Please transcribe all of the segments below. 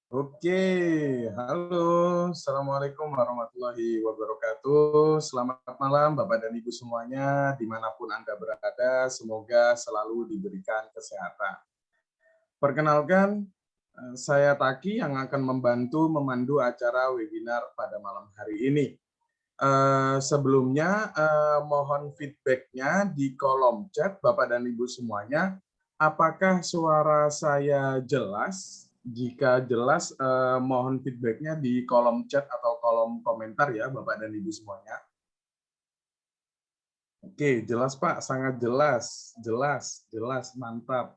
Oke, halo, Assalamualaikum warahmatullahi wabarakatuh. Selamat malam Bapak dan Ibu semuanya, dimanapun Anda berada, semoga selalu diberikan kesehatan. Perkenalkan, saya Taki yang akan membantu memandu acara webinar pada malam hari ini. Sebelumnya, mohon feedback-nya di kolom chat Bapak dan Ibu semuanya. Apakah suara saya jelas? Jika jelas, mohon feedback-nya di kolom chat atau kolom komentar ya Bapak dan Ibu semuanya. Oke, jelas Pak, sangat jelas, jelas, jelas, mantap.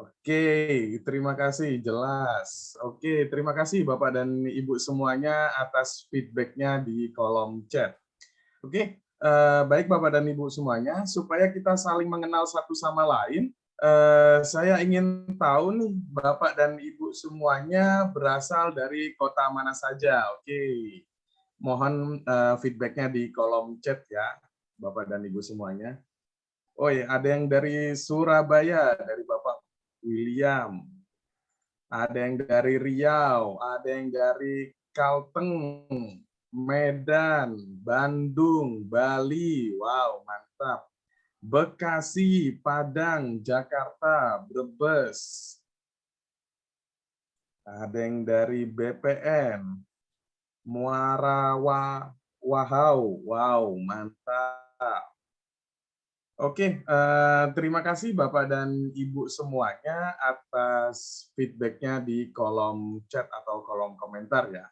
Oke, terima kasih, jelas. Oke, terima kasih Bapak dan Ibu semuanya atas feedback-nya di kolom chat. Oke, baik Bapak dan Ibu semuanya, supaya kita saling mengenal satu sama lain, saya ingin tahu nih Bapak dan Ibu semuanya berasal dari kota mana saja. Oke, mohon feedback-nya di kolom chat ya, Bapak dan Ibu semuanya. Oh ya, ada yang dari Surabaya, dari Bapak William. Ada yang dari Riau, ada yang dari Kalteng, Medan, Bandung, Bali. Wow, mantap. Bekasi, Padang, Jakarta, Brebes. Ada yang dari BPN, Muara Wahau. Wow, mantap. Oke, terima kasih Bapak dan Ibu semuanya atas feedback-nya di kolom chat atau kolom komentar ya.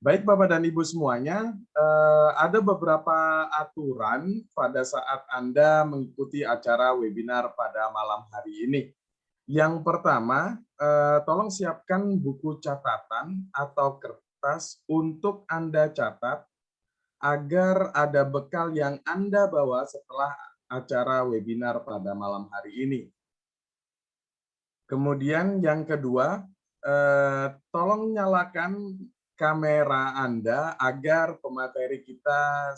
Baik Bapak dan Ibu semuanya, ada beberapa aturan pada saat Anda mengikuti acara webinar pada malam hari ini. Yang pertama, tolong siapkan buku catatan atau kertas untuk Anda catat agar ada bekal yang Anda bawa setelah acara webinar pada malam hari ini. Kemudian yang kedua, tolong nyalakan kamera Anda agar pemateri kita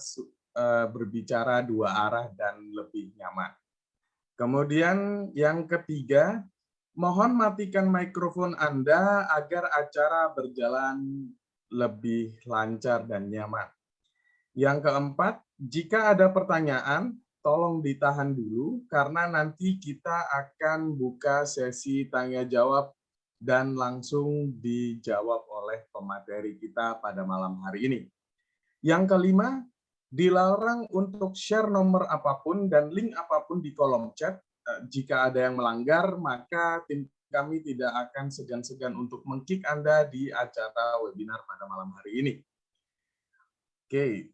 berbicara dua arah dan lebih nyaman. Kemudian yang ketiga, mohon matikan mikrofon Anda agar acara berjalan lebih lancar dan nyaman. Yang keempat, jika ada pertanyaan, tolong ditahan dulu karena nanti kita akan buka sesi tanya jawab dan langsung dijawab oleh pemateri kita pada malam hari ini. Yang kelima, dilarang untuk share nomor apapun dan link apapun di kolom chat. Jika ada yang melanggar, maka tim kami tidak akan segan-segan untuk meng-kick Anda di acara webinar pada malam hari ini. Oke,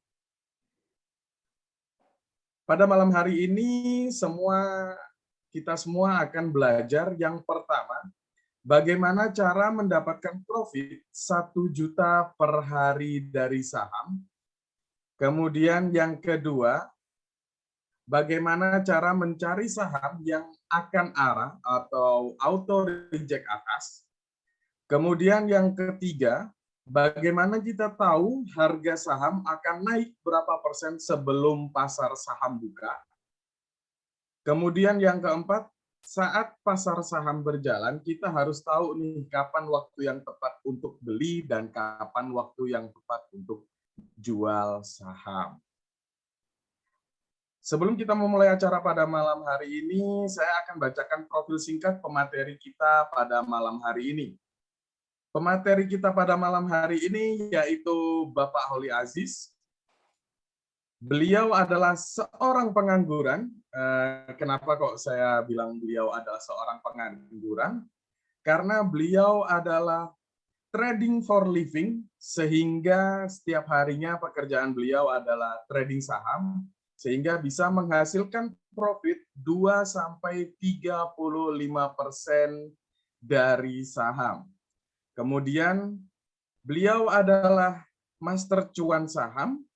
pada malam hari ini kita semua akan belajar yang pertama, bagaimana cara mendapatkan profit 1 juta per hari dari saham. Kemudian yang kedua, bagaimana cara mencari saham yang akan arah atau auto reject atas. Kemudian yang ketiga, bagaimana kita tahu harga saham akan naik berapa persen sebelum pasar saham buka. Kemudian yang keempat, saat pasar saham berjalan, kita harus tahu nih kapan waktu yang tepat untuk beli dan kapan waktu yang tepat untuk jual saham. Sebelum kita memulai acara pada malam hari ini, saya akan bacakan profil singkat pemateri kita pada malam hari ini. Pemateri kita pada malam hari ini yaitu Bapak Holi Aziz. Beliau adalah seorang pengangguran. Kenapa kok saya bilang beliau adalah seorang pengangguran? Karena beliau adalah trading for living, sehingga setiap harinya pekerjaan beliau adalah trading saham, sehingga bisa menghasilkan profit 2-35% dari saham. Kemudian beliau adalah master cuan saham,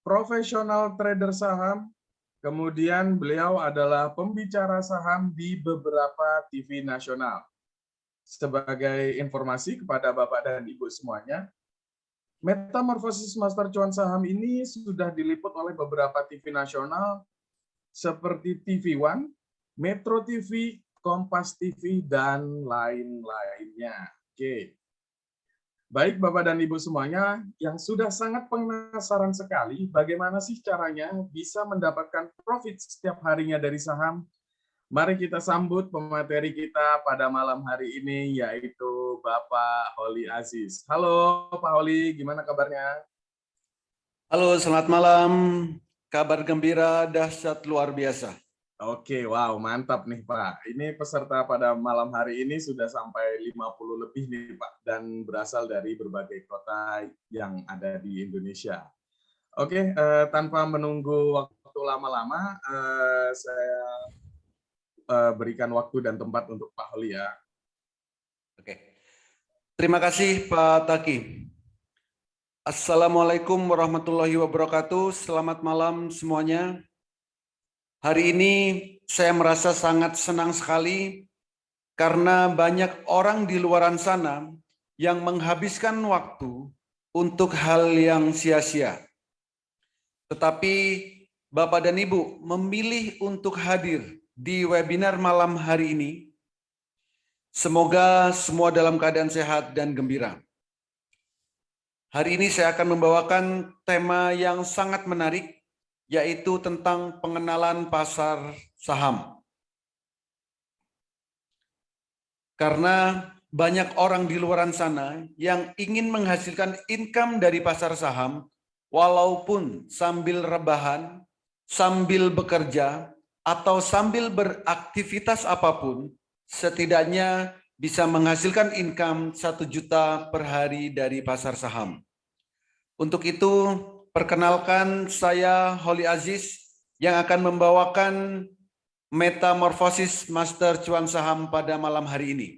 profesional trader saham, kemudian beliau adalah pembicara saham di beberapa TV nasional. Sebagai informasi kepada Bapak dan Ibu semuanya, metamorfosis master cuan saham ini sudah diliput oleh beberapa TV nasional seperti TV One, Metro TV, Kompas TV, dan lain-lainnya. Oke. Baik Bapak dan Ibu semuanya, yang sudah sangat penasaran sekali bagaimana sih caranya bisa mendapatkan profit setiap harinya dari saham. Mari kita sambut pemateri kita pada malam hari ini, yaitu Bapak Holi Aziz. Halo Pak Holi, gimana kabarnya? Halo, selamat malam. Kabar gembira dahsyat luar biasa. Oke, wow, mantap nih Pak. Ini peserta pada malam hari ini sudah sampai 50 lebih nih Pak, dan berasal dari berbagai kota yang ada di Indonesia. Oke, tanpa menunggu waktu lama-lama, saya berikan waktu dan tempat untuk Pak Holi ya. Oke. Terima kasih Pak Taki. Assalamualaikum warahmatullahi wabarakatuh. Selamat malam semuanya. Hari ini saya merasa sangat senang sekali karena banyak orang di luaran sana yang menghabiskan waktu untuk hal yang sia-sia. Tetapi Bapak dan Ibu memilih untuk hadir di webinar malam hari ini. Semoga semua dalam keadaan sehat dan gembira. Hari ini saya akan membawakan tema yang sangat menarik, yaitu tentang pengenalan pasar saham. Karena banyak orang di luaran sana yang ingin menghasilkan income dari pasar saham, walaupun sambil rebahan, sambil bekerja, atau sambil beraktivitas apapun, setidaknya bisa menghasilkan income 1 juta per hari dari pasar saham. Untuk itu, perkenalkan saya Holi Aziz yang akan membawakan metamorfosis Master Cuan Saham pada malam hari ini.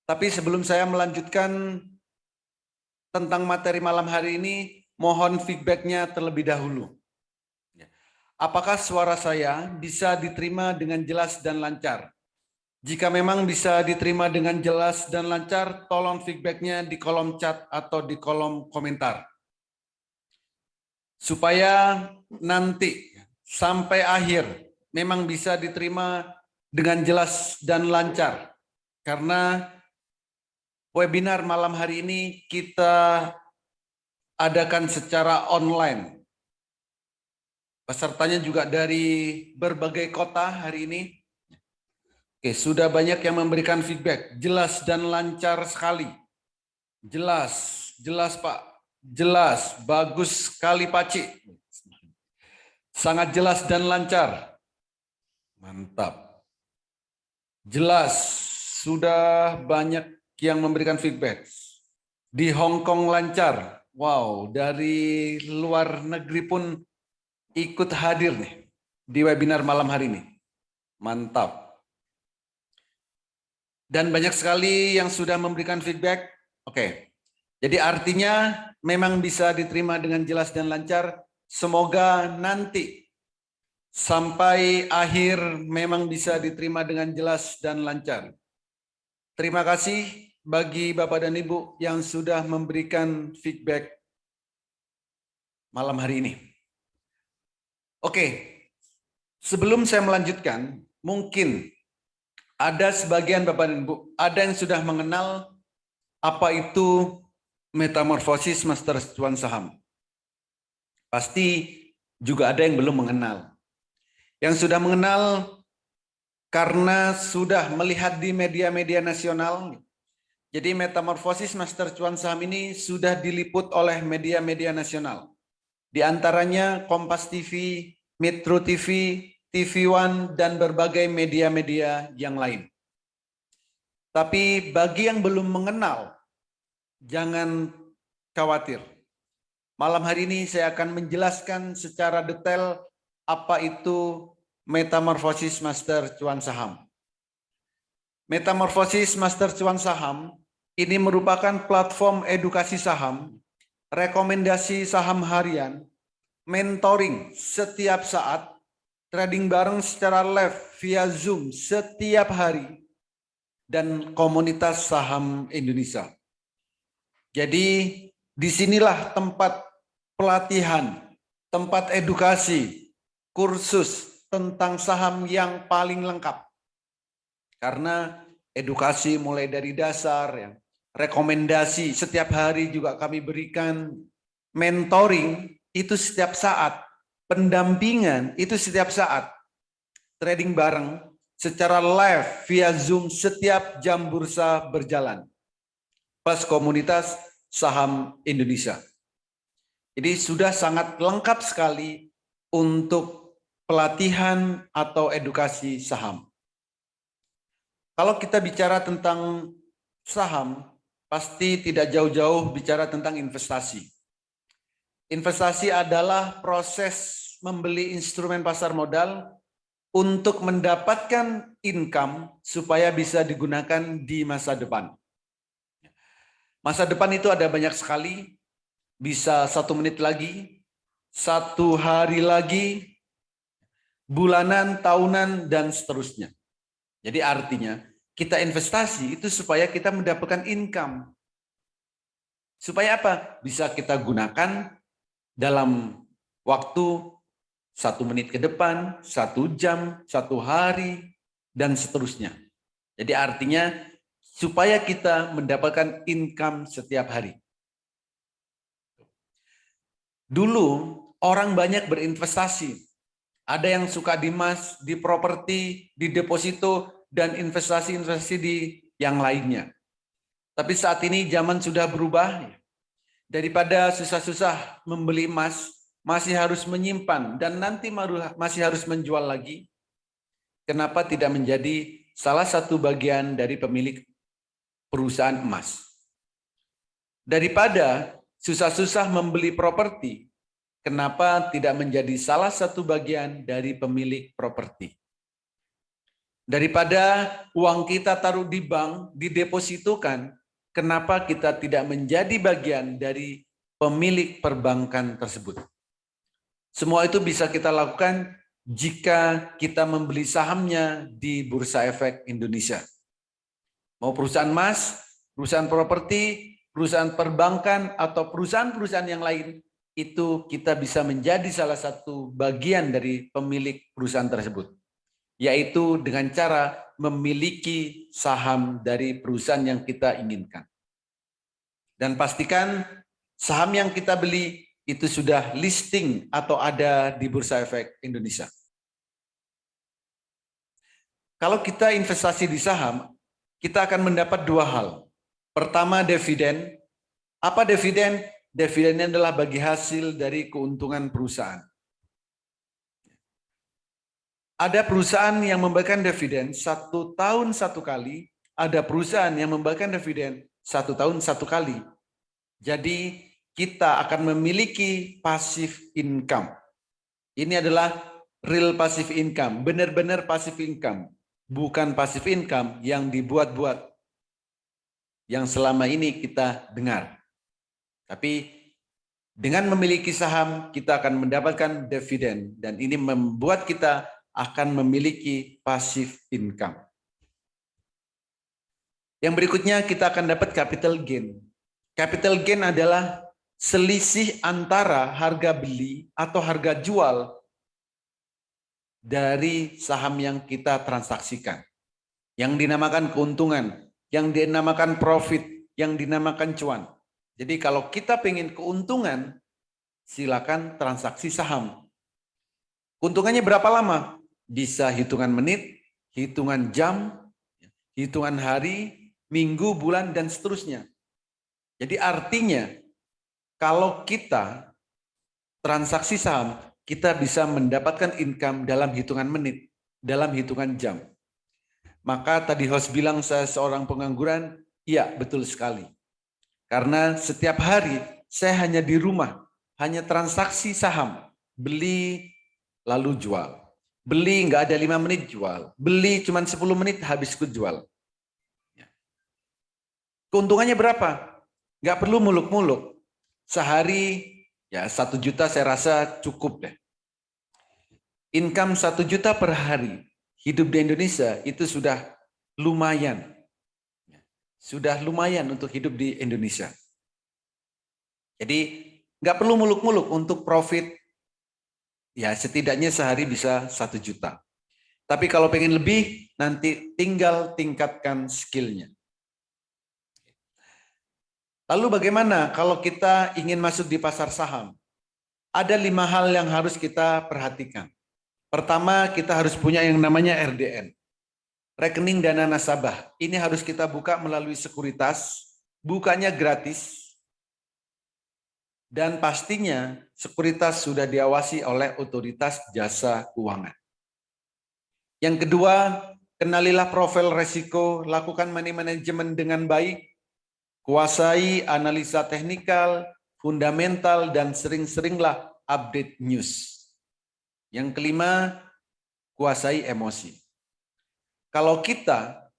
Tapi sebelum saya melanjutkan tentang materi malam hari ini, mohon feedbacknya terlebih dahulu. Apakah suara saya bisa diterima dengan jelas dan lancar? Jika memang bisa diterima dengan jelas dan lancar, tolong feedbacknya di kolom chat atau di kolom komentar. Supaya nanti sampai akhir memang bisa diterima dengan jelas dan lancar. Karena webinar malam hari ini kita adakan secara online. Pesertanya juga dari berbagai kota hari ini. Oke, sudah banyak yang memberikan feedback, jelas dan lancar sekali. Jelas, jelas Pak, jelas, bagus sekali Pak Cik. Sangat jelas dan lancar. Mantap. Jelas, sudah banyak yang memberikan feedback. Di Hong Kong lancar. Wow, dari luar negeri pun ikut hadir nih di webinar malam hari ini. Mantap. Dan banyak sekali yang sudah memberikan feedback. Oke. Jadi artinya memang bisa diterima dengan jelas dan lancar. Semoga nanti sampai akhir memang bisa diterima dengan jelas dan lancar. Terima kasih bagi Bapak dan Ibu yang sudah memberikan feedback malam hari ini. Oke, sebelum saya melanjutkan, mungkin ada sebagian Bapak dan Ibu, ada yang sudah mengenal apa itu metamorfosis Master Cuan Saham. Pasti juga ada yang belum mengenal. Yang sudah mengenal karena sudah melihat di media-media nasional. Jadi metamorfosis Master Cuan Saham ini sudah diliput oleh media-media nasional. Di antaranya Kompas TV, Metro TV, TV One, dan berbagai media-media yang lain. Tapi bagi yang belum mengenal, jangan khawatir. Malam hari ini saya akan menjelaskan secara detail apa itu metamorfosis Master Cuan Saham. Metamorfosis Master Cuan Saham ini merupakan platform edukasi saham, rekomendasi saham harian, mentoring setiap saat, trading bareng secara live via Zoom setiap hari, dan komunitas saham Indonesia. Jadi disinilah tempat pelatihan, tempat edukasi, kursus tentang saham yang paling lengkap. Karena edukasi mulai dari dasar, ya, rekomendasi setiap hari juga kami berikan, mentoring itu setiap saat, pendampingan itu setiap saat, trading bareng secara live via Zoom setiap jam bursa berjalan. Pas komunitas saham Indonesia. Jadi sudah sangat lengkap sekali untuk pelatihan atau edukasi saham. Kalau kita bicara tentang saham, pasti tidak jauh-jauh bicara tentang investasi. Investasi adalah proses membeli instrumen pasar modal untuk mendapatkan income supaya bisa digunakan di masa depan. Masa depan itu ada banyak sekali, bisa 1 menit lagi, 1 hari lagi, bulanan, tahunan, dan seterusnya. Jadi artinya kita investasi itu supaya kita mendapatkan income. Supaya apa? Bisa kita gunakan dalam waktu 1 menit ke depan, 1 jam, 1 hari, dan seterusnya. Jadi artinya supaya kita mendapatkan income setiap hari. Dulu orang banyak berinvestasi. Ada yang suka di emas, di properti, di deposito, dan investasi-investasi di yang lainnya. Tapi saat ini zaman sudah berubah. Daripada susah-susah membeli emas, masih harus menyimpan, dan nanti masih harus menjual lagi. Kenapa tidak menjadi salah satu bagian dari pemilik perusahaan emas? Daripada susah-susah membeli properti, kenapa tidak menjadi salah satu bagian dari pemilik properti? Daripada uang kita taruh di bank, didepositokan, kenapa kita tidak menjadi bagian dari pemilik perbankan tersebut? Semua itu bisa kita lakukan jika kita membeli sahamnya di Bursa Efek Indonesia. Mau perusahaan emas, perusahaan properti, perusahaan perbankan, atau perusahaan-perusahaan yang lain, itu kita bisa menjadi salah satu bagian dari pemilik perusahaan tersebut. Yaitu dengan cara memiliki saham dari perusahaan yang kita inginkan. Dan pastikan saham yang kita beli itu sudah listing atau ada di Bursa Efek Indonesia. Kalau kita investasi di saham, kita akan mendapat 2 hal. Pertama, dividen. Apa dividen? Dividen adalah bagi hasil dari keuntungan perusahaan. Ada perusahaan yang membagikan dividen 1 tahun 1 kali, ada perusahaan yang membagikan dividen 1 tahun 1 kali. Jadi kita akan memiliki passive income. Ini adalah real passive income, benar-benar passive income, bukan passive income yang dibuat-buat, yang selama ini kita dengar. Tapi dengan memiliki saham, kita akan mendapatkan dividen, dan ini membuat kita akan memiliki passive income. Yang berikutnya kita akan dapat capital gain. Capital gain adalah selisih antara harga beli atau harga jual dari saham yang kita transaksikan. Yang dinamakan keuntungan, yang dinamakan profit, yang dinamakan cuan. Jadi kalau kita pengen keuntungan, silakan transaksi saham. Keuntungannya berapa lama? Bisa hitungan menit, hitungan jam, hitungan hari, minggu, bulan, dan seterusnya. Jadi artinya kalau kita transaksi saham, kita bisa mendapatkan income dalam hitungan menit, dalam hitungan jam. Maka tadi host bilang saya seorang pengangguran, iya betul sekali. Karena setiap hari saya hanya di rumah, hanya transaksi saham, beli lalu jual. Beli nggak ada 5 menit jual, beli cuma 10 menit habis ikut jual. Keuntungannya berapa? Nggak perlu muluk-muluk. Sehari ya 1 juta saya rasa cukup deh. Income 1 juta per hari hidup di Indonesia itu sudah lumayan. Sudah lumayan untuk hidup di Indonesia. Jadi nggak perlu muluk-muluk untuk profit. Ya setidaknya sehari bisa 1 juta. Tapi kalau pengen lebih, nanti tinggal tingkatkan skillnya. Lalu bagaimana kalau kita ingin masuk di pasar saham? Ada 5 hal yang harus kita perhatikan. Pertama, kita harus punya yang namanya RDN. Rekening dana nasabah. Ini harus kita buka melalui sekuritas. Bukanya gratis. Dan pastinya sekuritas sudah diawasi oleh otoritas jasa keuangan. Yang kedua, kenalilah profil resiko, lakukan money management dengan baik, kuasai analisa teknikal, fundamental, dan sering-seringlah update news. Yang kelima, kuasai emosi. Kalau kita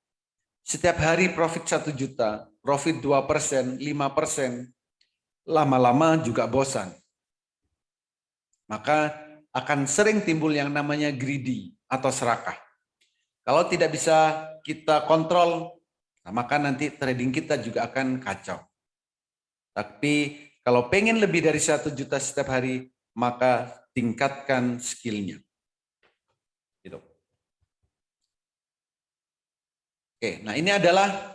setiap hari profit 1 juta, profit 2%, 5%, lama-lama juga bosan. Maka akan sering timbul yang namanya greedy atau serakah. Kalau tidak bisa kita kontrol, maka nanti trading kita juga akan kacau. Tapi kalau pengen lebih dari 1 juta setiap hari, maka tingkatkan skillnya. Gitu. Oke, nah ini adalah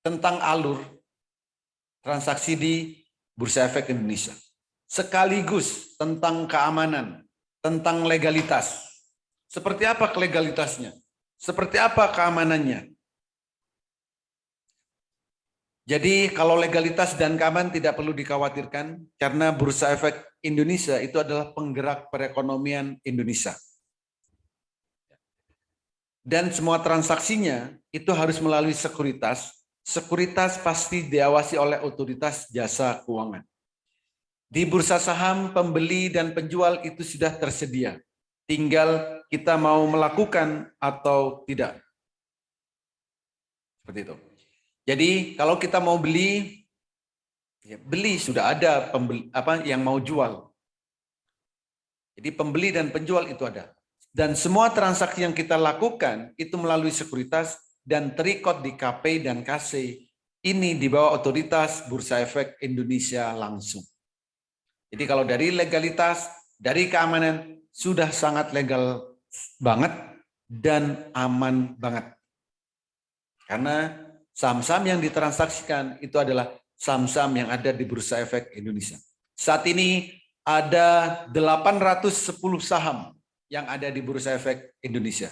tentang alur transaksi di Bursa Efek Indonesia. Sekaligus tentang keamanan, tentang legalitas. Seperti apa legalitasnya? Seperti apa keamanannya? Jadi kalau legalitas dan keamanan tidak perlu dikhawatirkan karena Bursa Efek Indonesia itu adalah penggerak perekonomian Indonesia. Dan semua transaksinya itu harus melalui sekuritas. Sekuritas pasti diawasi oleh otoritas jasa keuangan. Di bursa saham, pembeli dan penjual itu sudah tersedia. Tinggal kita mau melakukan atau tidak. Seperti itu. Jadi kalau kita mau beli, ya beli, sudah ada pembeli, yang mau jual. Jadi pembeli dan penjual itu ada. Dan semua transaksi yang kita lakukan itu melalui sekuritas dan terikot di KP dan KC. Ini di bawah otoritas Bursa Efek Indonesia langsung. Jadi kalau dari legalitas, dari keamanan, sudah sangat legal banget dan aman banget. Karena saham-saham yang ditransaksikan itu adalah saham-saham yang ada di Bursa Efek Indonesia. Saat ini ada 810 saham yang ada di Bursa Efek Indonesia.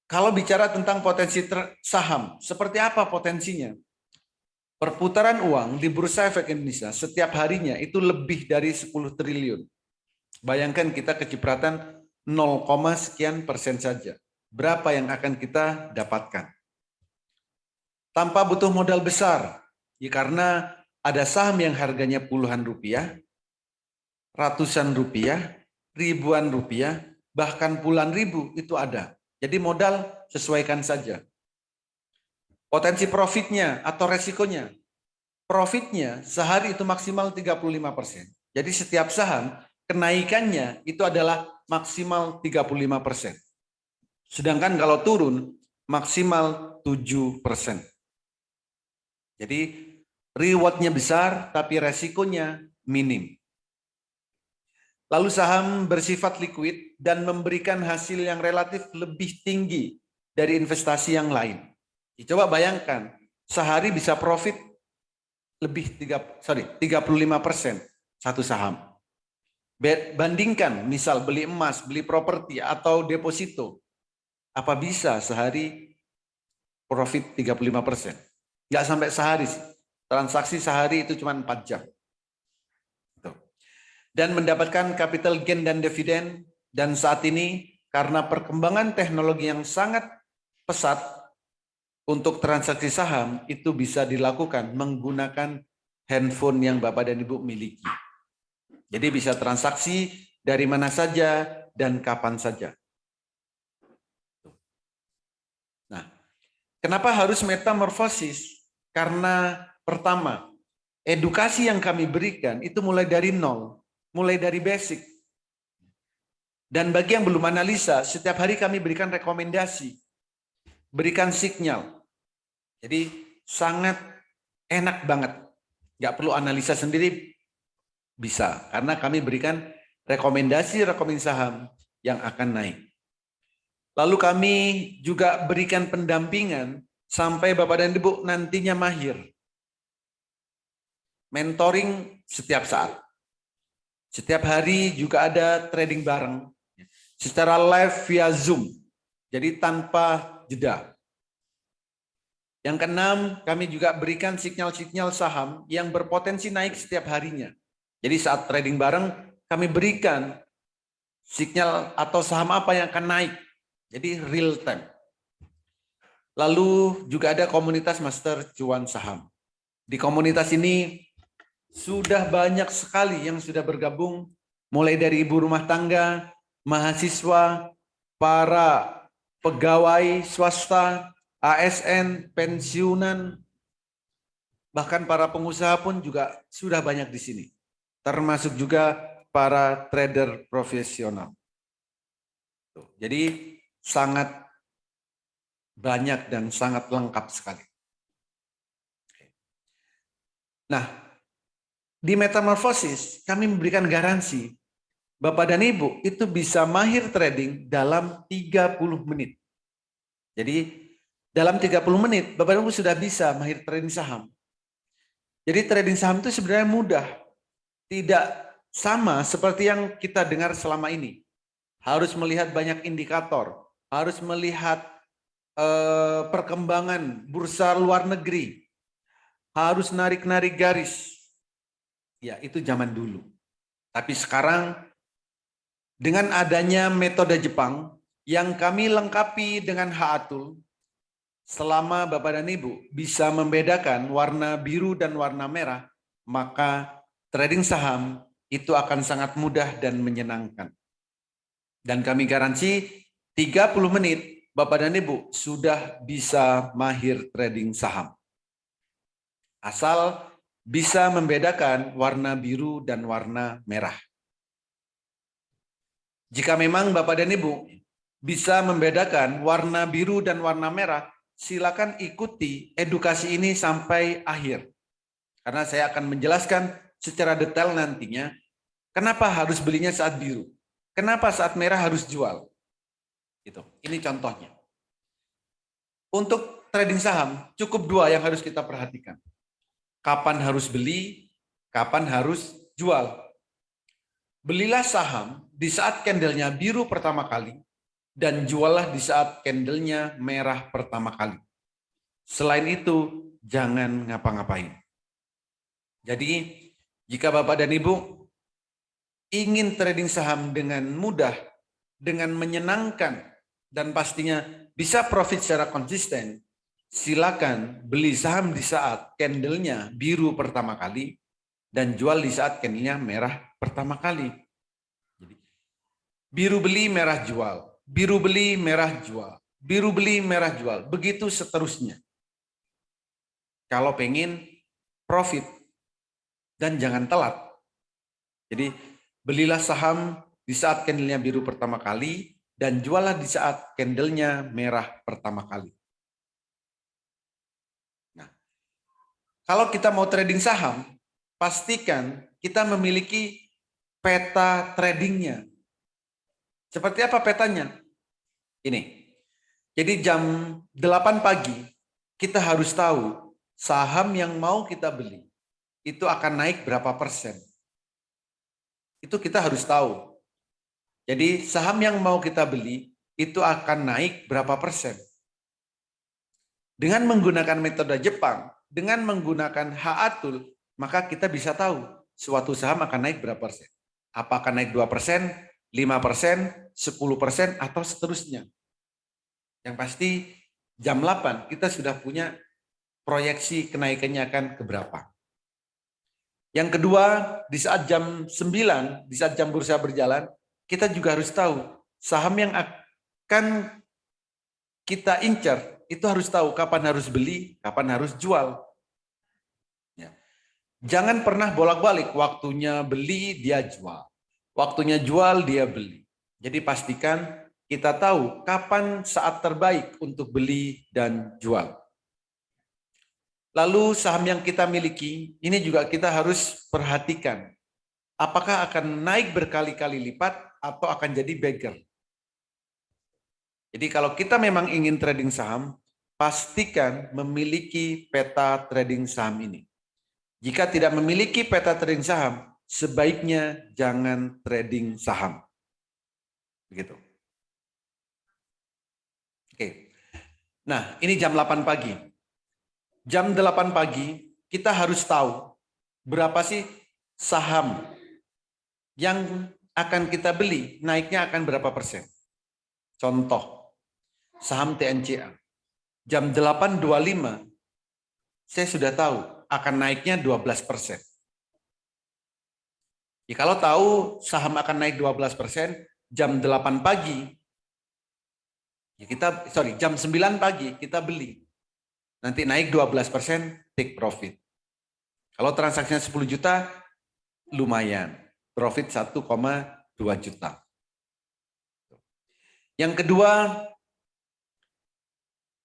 Kalau bicara tentang potensi saham, seperti apa potensinya? Perputaran uang di Bursa Efek Indonesia setiap harinya itu lebih dari 10 triliun. Bayangkan kita kecipratan 0, sekian persen saja. Berapa yang akan kita dapatkan? Tanpa butuh modal besar, ya karena ada saham yang harganya puluhan rupiah, ratusan rupiah, ribuan rupiah, bahkan puluhan ribu itu ada. Jadi modal sesuaikan saja. Potensi profitnya atau resikonya. Profitnya sehari itu maksimal 35%. Jadi setiap saham kenaikannya itu adalah maksimal 35%. Sedangkan kalau turun maksimal 7%. Jadi rewardnya besar tapi resikonya minim. Lalu saham bersifat liquid dan memberikan hasil yang relatif lebih tinggi dari investasi yang lain. Coba bayangkan, sehari bisa profit lebih 35% satu saham. Bandingkan misal beli emas, beli properti atau deposito. Apa bisa sehari profit 35%? Nggak sampai sehari sih. Transaksi sehari itu cuma 4 jam. Dan mendapatkan capital gain dan dividen. Dan saat ini karena perkembangan teknologi yang sangat pesat untuk transaksi saham itu bisa dilakukan menggunakan handphone yang Bapak dan Ibu miliki. Jadi bisa transaksi dari mana saja dan kapan saja. Nah, kenapa harus metamorfosis? Karena pertama, edukasi yang kami berikan itu mulai dari nol. Mulai dari basic. Dan bagi yang belum analisa, setiap hari kami berikan rekomendasi, berikan sinyal. Jadi sangat enak banget. Nggak perlu analisa sendiri, bisa. Karena kami berikan rekomendasi saham yang akan naik. Lalu kami juga berikan pendampingan sampai Bapak dan Ibu nantinya mahir. Mentoring setiap saat. Setiap hari juga ada trading bareng. Secara live via Zoom. Jadi tanpa jeda. Yang keenam, kami juga berikan sinyal-sinyal saham yang berpotensi naik setiap harinya. Jadi saat trading bareng, kami berikan sinyal atau saham apa yang akan naik. Jadi real time. Lalu juga ada komunitas Master Cuan Saham. Di komunitas ini sudah banyak sekali yang sudah bergabung, mulai dari ibu rumah tangga, mahasiswa, para pegawai swasta, ASN, pensiunan, bahkan para pengusaha pun juga sudah banyak di sini. Termasuk juga para trader profesional. Jadi sangat banyak dan sangat lengkap sekali. Nah, di metamorfosis kami memberikan garansi Bapak dan Ibu itu bisa mahir trading dalam 30 menit. Jadi dalam 30 menit Bapak dan Ibu sudah bisa mahir trading saham. Jadi trading saham itu sebenarnya mudah. Tidak sama seperti yang kita dengar selama ini. Harus melihat banyak indikator, harus melihat perkembangan bursa luar negeri, harus narik-narik garis. Ya, itu zaman dulu. Tapi sekarang dengan adanya metode Jepang yang kami lengkapi dengan Haatul, selama Bapak dan Ibu bisa membedakan warna biru dan warna merah, maka trading saham itu akan sangat mudah dan menyenangkan. Dan kami garansi 30 menit Bapak dan Ibu sudah bisa mahir trading saham. Asal bisa membedakan warna biru dan warna merah. Jika memang Bapak dan Ibu bisa membedakan warna biru dan warna merah, silakan ikuti edukasi ini sampai akhir. Karena saya akan menjelaskan secara detail nantinya kenapa harus belinya saat biru. Kenapa saat merah harus jual. Gitu. Ini contohnya. Untuk trading saham, cukup dua yang harus kita perhatikan. Kapan harus beli, kapan harus jual. Belilah saham di saat candlenya biru pertama kali, dan juallah di saat candlenya merah pertama kali. Selain itu, jangan ngapa-ngapain. Jadi, jika Bapak dan Ibu ingin trading saham dengan mudah, dengan menyenangkan, dan pastinya bisa profit secara konsisten, silakan beli saham di saat candlenya biru pertama kali, dan jual di saat candlenya merah pertama kali. Jadi, biru beli, merah jual. Biru beli, merah jual. Biru beli, merah jual. Begitu seterusnya. Kalau pengen profit. Dan jangan telat. Jadi belilah saham di saat candlenya biru pertama kali. Dan juallah di saat candlenya merah pertama kali. Nah, kalau kita mau trading saham, pastikan kita memiliki peta tradingnya. Seperti apa petanya? Ini. Jadi jam 8 pagi kita harus tahu saham yang mau kita beli itu akan naik berapa persen. Itu kita harus tahu. Jadi saham yang mau kita beli itu akan naik berapa persen. Dengan menggunakan metode Jepang, dengan menggunakan Haatul, maka kita bisa tahu suatu saham akan naik berapa persen. Apakah naik 2%, 5%, 10%, atau seterusnya. Yang pasti jam 8 kita sudah punya proyeksi kenaikannya akan ke berapa. Yang kedua, di saat jam 9, di saat jam bursa berjalan, kita juga harus tahu saham yang akan kita incar, itu harus tahu kapan harus beli, kapan harus jual. Ya. Jangan pernah bolak-balik, waktunya beli dia jual, waktunya jual dia beli. Jadi pastikan kita tahu kapan saat terbaik untuk beli dan jual. Lalu saham yang kita miliki, ini juga kita harus perhatikan. Apakah akan naik berkali-kali lipat atau akan jadi beggar. Jadi kalau kita memang ingin trading saham, pastikan memiliki peta trading saham ini. Jika tidak memiliki peta trading saham, sebaiknya jangan trading saham. Begitu. Oke. Nah, ini jam 8 pagi. Jam 8 pagi, kita harus tahu berapa sih saham yang akan kita beli, naiknya akan berapa persen. Contoh, saham TNCA. Jam 8.25, saya sudah tahu akan naiknya 12%. Ya, kalau tahu saham akan naik 12%, jam 8 pagi, ya jam 9 pagi kita beli. Nanti naik 12%, take profit. Kalau transaksinya 10 juta, lumayan. Profit 1,2 juta. Yang kedua,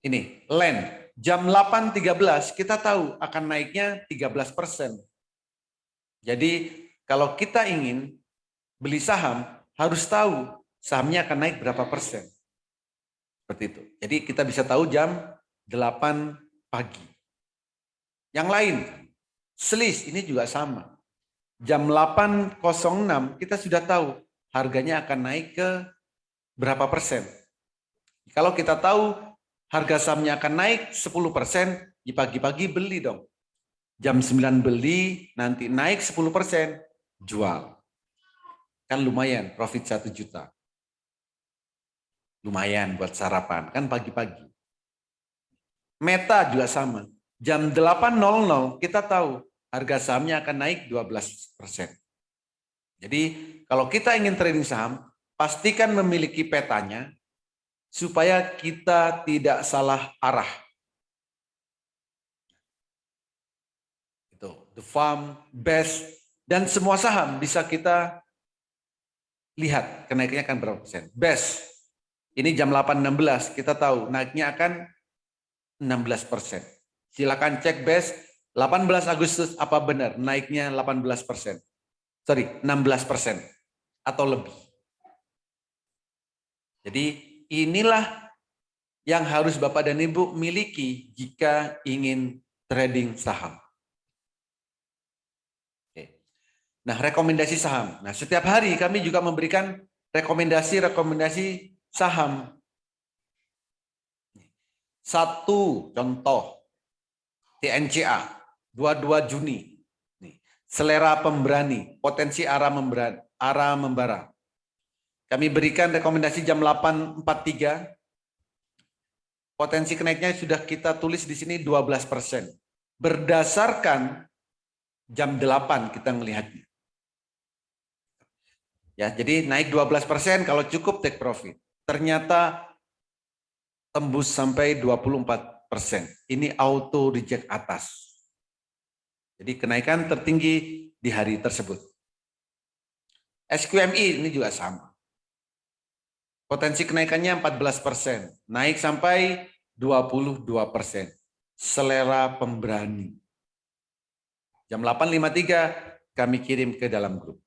ini, land. Jam 8.13 kita tahu akan naiknya 13%. Jadi kalau kita ingin beli saham, harus tahu sahamnya akan naik berapa persen. Seperti itu. Jadi kita bisa tahu jam 8 pagi. Yang lain, selis ini juga sama. Jam 8.06 kita sudah tahu harganya akan naik ke berapa persen. Kalau kita tahu harga sahamnya akan naik 10%, di pagi-pagi beli dong. Jam 9 beli, nanti naik 10%, jual. Kan lumayan, profit 1 juta. Lumayan buat sarapan, kan pagi-pagi. Meta juga sama. Jam 8.00 kita tahu harga sahamnya akan naik 12%. Jadi kalau kita ingin trading saham, pastikan memiliki petanya supaya kita tidak salah arah. Itu, The Farm, Best, dan semua saham bisa kita lihat kenaikannya akan berapa persen. Best, ini jam 8.16 kita tahu naiknya akan 16%. Silakan cek Best 18 Agustus apa benar naiknya 18%. Sorry, 16% atau lebih. Jadi inilah yang harus Bapak dan Ibu miliki jika ingin trading saham. Oke. Nah, rekomendasi saham. Nah, setiap hari kami juga memberikan rekomendasi saham. Satu contoh, TNCA, 22 Juni. Selera pemberani, potensi arah membara. Kami berikan rekomendasi jam 8.43. Potensi kenaiknya sudah kita tulis di sini 12%. Berdasarkan jam 8 kita melihatnya. Ya, jadi naik 12% kalau cukup take profit. Ternyata tembus sampai 24%. Ini auto reject atas. Jadi kenaikan tertinggi di hari tersebut. SQMI ini juga sama. Potensi kenaikannya 14%, naik sampai 22%. Selera pemberani. Jam 8.53 kami kirim ke dalam grup.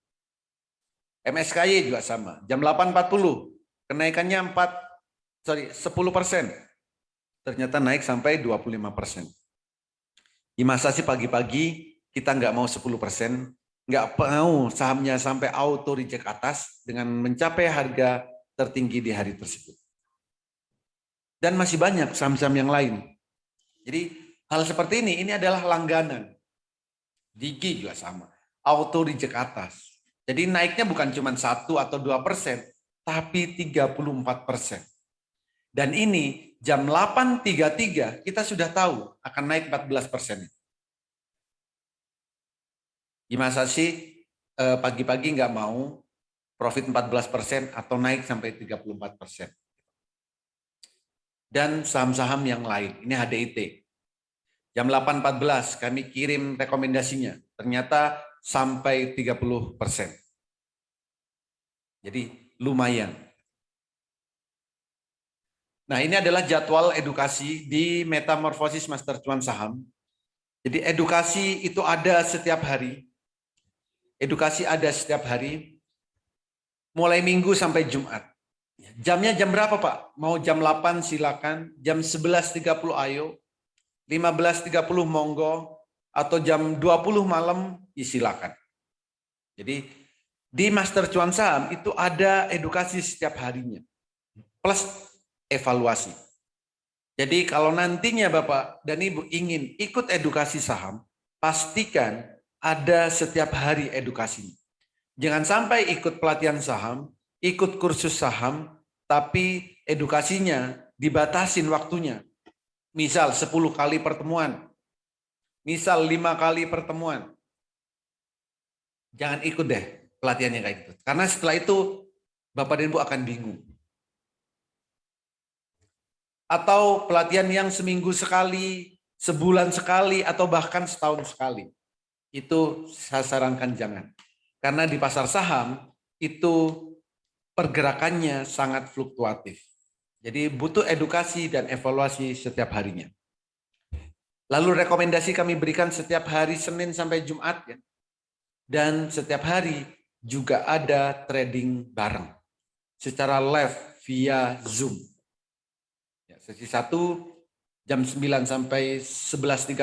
MSKY juga sama. Jam 8.40 kenaikannya 10%. Ternyata naik sampai 25%. Di masa sih pagi-pagi kita nggak mau 10%, nggak mau sahamnya sampai auto reject atas dengan mencapai harga tertinggi di hari tersebut. Dan masih banyak saham-saham yang lain. Jadi hal seperti ini adalah langganan. Digi juga sama, auto reject atas. Jadi naiknya bukan cuma 1 atau 2%, tapi 34%. Dan ini jam 8.33 kita sudah tahu akan naik 14%. Gimana sih pagi-pagi nggak mau profit 14% atau naik sampai 34%. Dan saham-saham yang lain, ini HDIT. Jam 8.14 kami kirim rekomendasinya, ternyata sampai 30%. Jadi lumayan. Nah, ini adalah jadwal edukasi di Metamorfosis Master Cuan Saham. Jadi edukasi itu ada setiap hari. Edukasi ada setiap hari, mulai Minggu sampai Jumat. Jamnya jam berapa Pak? Mau jam 8 silakan, jam 11.30 ayo, 15.30 monggo, atau jam 20 malam silakan. Jadi di Master Cuan Saham itu ada edukasi setiap harinya, plus evaluasi. Jadi kalau nantinya Bapak dan Ibu ingin ikut edukasi saham, pastikan ada setiap hari edukasinya. Jangan sampai ikut pelatihan saham, ikut kursus saham, tapi edukasinya dibatasin waktunya. Misal 10 kali pertemuan, misal 5 kali pertemuan. Jangan ikut deh pelatihannya kayak gitu. Karena setelah itu Bapak dan Ibu akan bingung. Atau pelatihan yang seminggu sekali, sebulan sekali, atau bahkan setahun sekali. Itu saya sarankan jangan. Karena di pasar saham itu pergerakannya sangat fluktuatif. Jadi butuh edukasi dan evaluasi setiap harinya. Lalu rekomendasi kami berikan setiap hari Senin sampai Jumat ya. Dan setiap hari juga ada trading bareng secara live via Zoom. Ya, sesi 1 jam 9 sampai 11.30,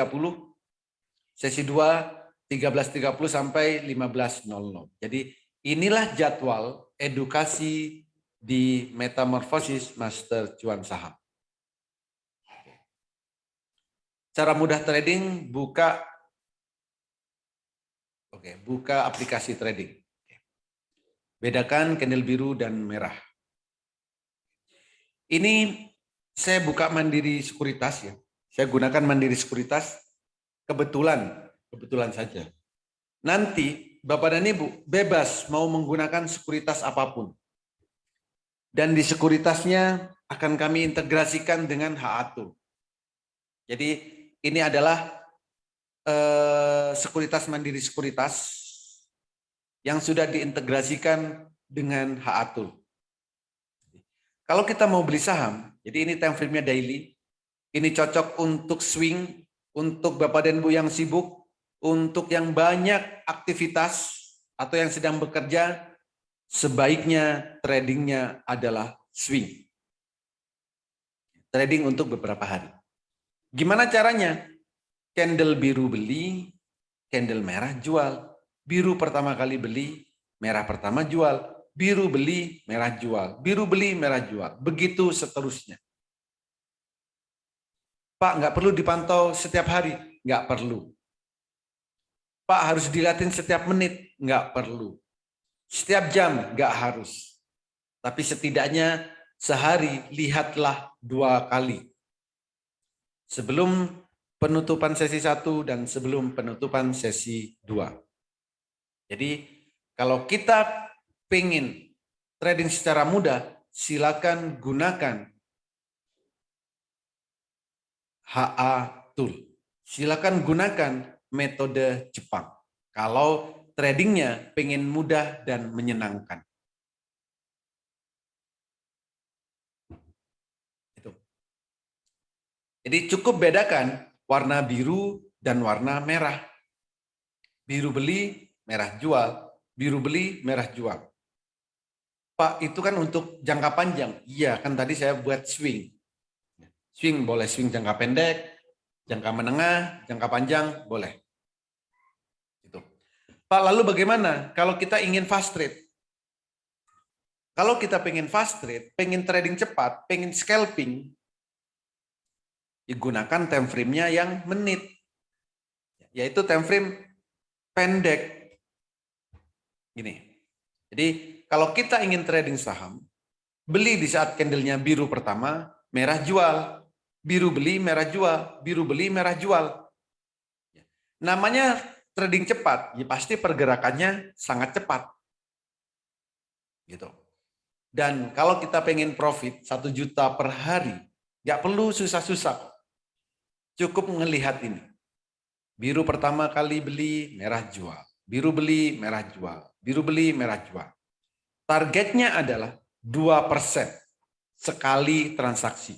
sesi 2 13.30 sampai 15.00. Jadi inilah jadwal edukasi di Metamorfosis Master Cuan Saham. Cara mudah trading, buka aplikasi trading. Bedakan candle biru dan merah. Ini saya buka Mandiri Sekuritas ya. Saya gunakan Mandiri Sekuritas kebetulan saja. Nanti Bapak dan Ibu bebas mau menggunakan sekuritas apapun. Dan di sekuritasnya akan kami integrasikan dengan HATU. Jadi ini adalah sekuritas Mandiri Sekuritas yang sudah diintegrasikan dengan HATU. Kalau kita mau beli saham, jadi ini time frame-nya daily, ini cocok untuk swing, untuk Bapak dan Ibu yang sibuk, untuk yang banyak aktivitas atau yang sedang bekerja, sebaiknya tradingnya adalah swing. Trading untuk beberapa hari. Gimana caranya? Candle biru beli, candle merah jual. Biru pertama kali beli, merah pertama jual. Biru beli, merah jual. Biru beli, merah jual. Begitu seterusnya. Pak, nggak perlu dipantau setiap hari? Nggak perlu. Pak, harus dilihatin setiap menit? Nggak perlu. Setiap jam? Nggak harus. Tapi setidaknya sehari lihatlah 2 kali. Sebelum penutupan sesi 1 dan sebelum penutupan sesi 2. Jadi kalau kita pengen trading secara mudah, silakan gunakan HA Tool. Silakan gunakan metode Jepang. Kalau tradingnya pengen mudah dan menyenangkan. Itu. Jadi cukup bedakan warna biru dan warna merah. Biru beli, merah jual. Biru beli, merah jual. Pak, itu kan untuk jangka panjang. Iya, kan tadi saya buat swing. Swing boleh swing jangka pendek, jangka menengah, jangka panjang, boleh. Itu. Pak, lalu bagaimana kalau kita ingin fast trade? Kalau kita pengen fast trade, pengen trading cepat, pengen scalping, digunakan time frame-nya yang menit. Yaitu time frame pendek. Gini. Jadi kalau kita ingin trading saham, beli di saat candlenya biru pertama, merah jual. Biru beli, merah jual. Biru beli, merah jual. Namanya trading cepat, ya pasti pergerakannya sangat cepat. Gitu. Dan kalau kita pengen profit 1 juta per hari, nggak perlu susah-susah. Cukup melihat ini. Biru pertama kali beli, merah jual. Biru beli, merah jual. Biru beli, merah jual. Targetnya adalah 2% sekali transaksi.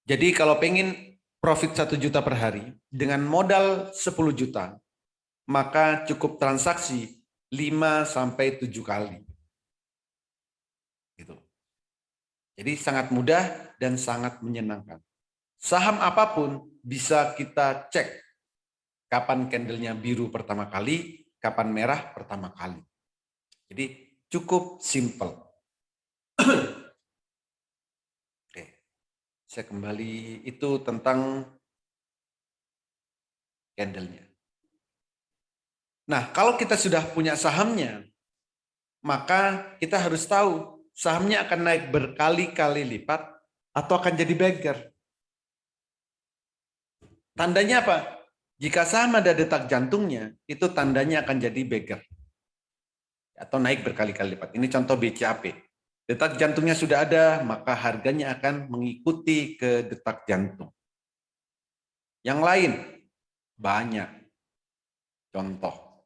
Jadi kalau pengen profit 1 juta per hari dengan modal 10 juta, maka cukup transaksi 5 sampai 7 kali. Gitu. Jadi sangat mudah dan sangat menyenangkan. Saham apapun bisa kita cek kapan candlenya biru pertama kali, kapan merah pertama kali. Jadi cukup simple. Oke, saya kembali itu tentang candlenya. Nah, kalau kita sudah punya sahamnya, maka kita harus tahu sahamnya akan naik berkali-kali lipat atau akan jadi beggar. Tandanya apa? Jika saham ada detak jantungnya, itu tandanya akan jadi beggar. Atau naik berkali-kali lipat. Ini contoh BCAP. Detak jantungnya sudah ada, maka harganya akan mengikuti ke detak jantung. Yang lain, banyak. Contoh.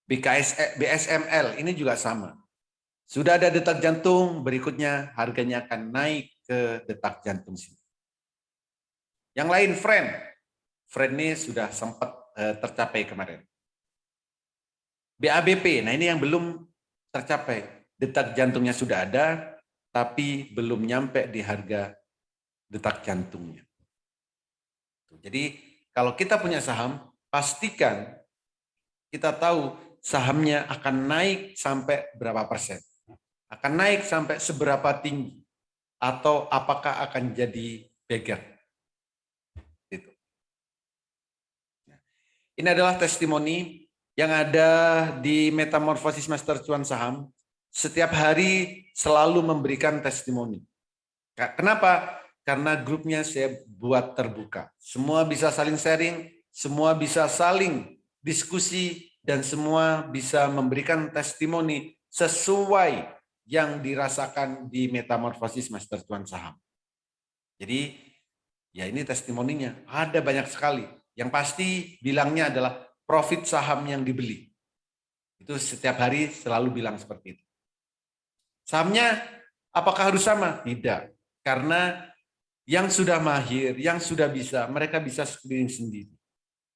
BSML, ini juga sama. Sudah ada detak jantung, berikutnya harganya akan naik ke detak jantung sini. Yang lain, Friend ini sudah sempat tercapai kemarin. BABP, nah ini yang belum tercapai. Detak jantungnya sudah ada, tapi belum nyampe di harga detak jantungnya. Jadi kalau kita punya saham, pastikan kita tahu sahamnya akan naik sampai berapa persen. Akan naik sampai seberapa tinggi. Atau apakah akan jadi beggar. Gitu. Ini adalah testimoni yang ada di Metamorfosis Master Cuan Saham. Setiap hari selalu memberikan testimoni. Kenapa? Karena grupnya saya buat terbuka. Semua bisa saling sharing, semua bisa saling diskusi, dan semua bisa memberikan testimoni sesuai yang dirasakan di Metamorfosis Master Cuan Saham. Jadi, ya ini testimoninya. Ada banyak sekali. Yang pasti bilangnya adalah profit saham yang dibeli. Itu setiap hari selalu bilang seperti itu. Sahamnya apakah harus sama? Tidak. Karena yang sudah mahir, yang sudah bisa, mereka bisa screening sendiri.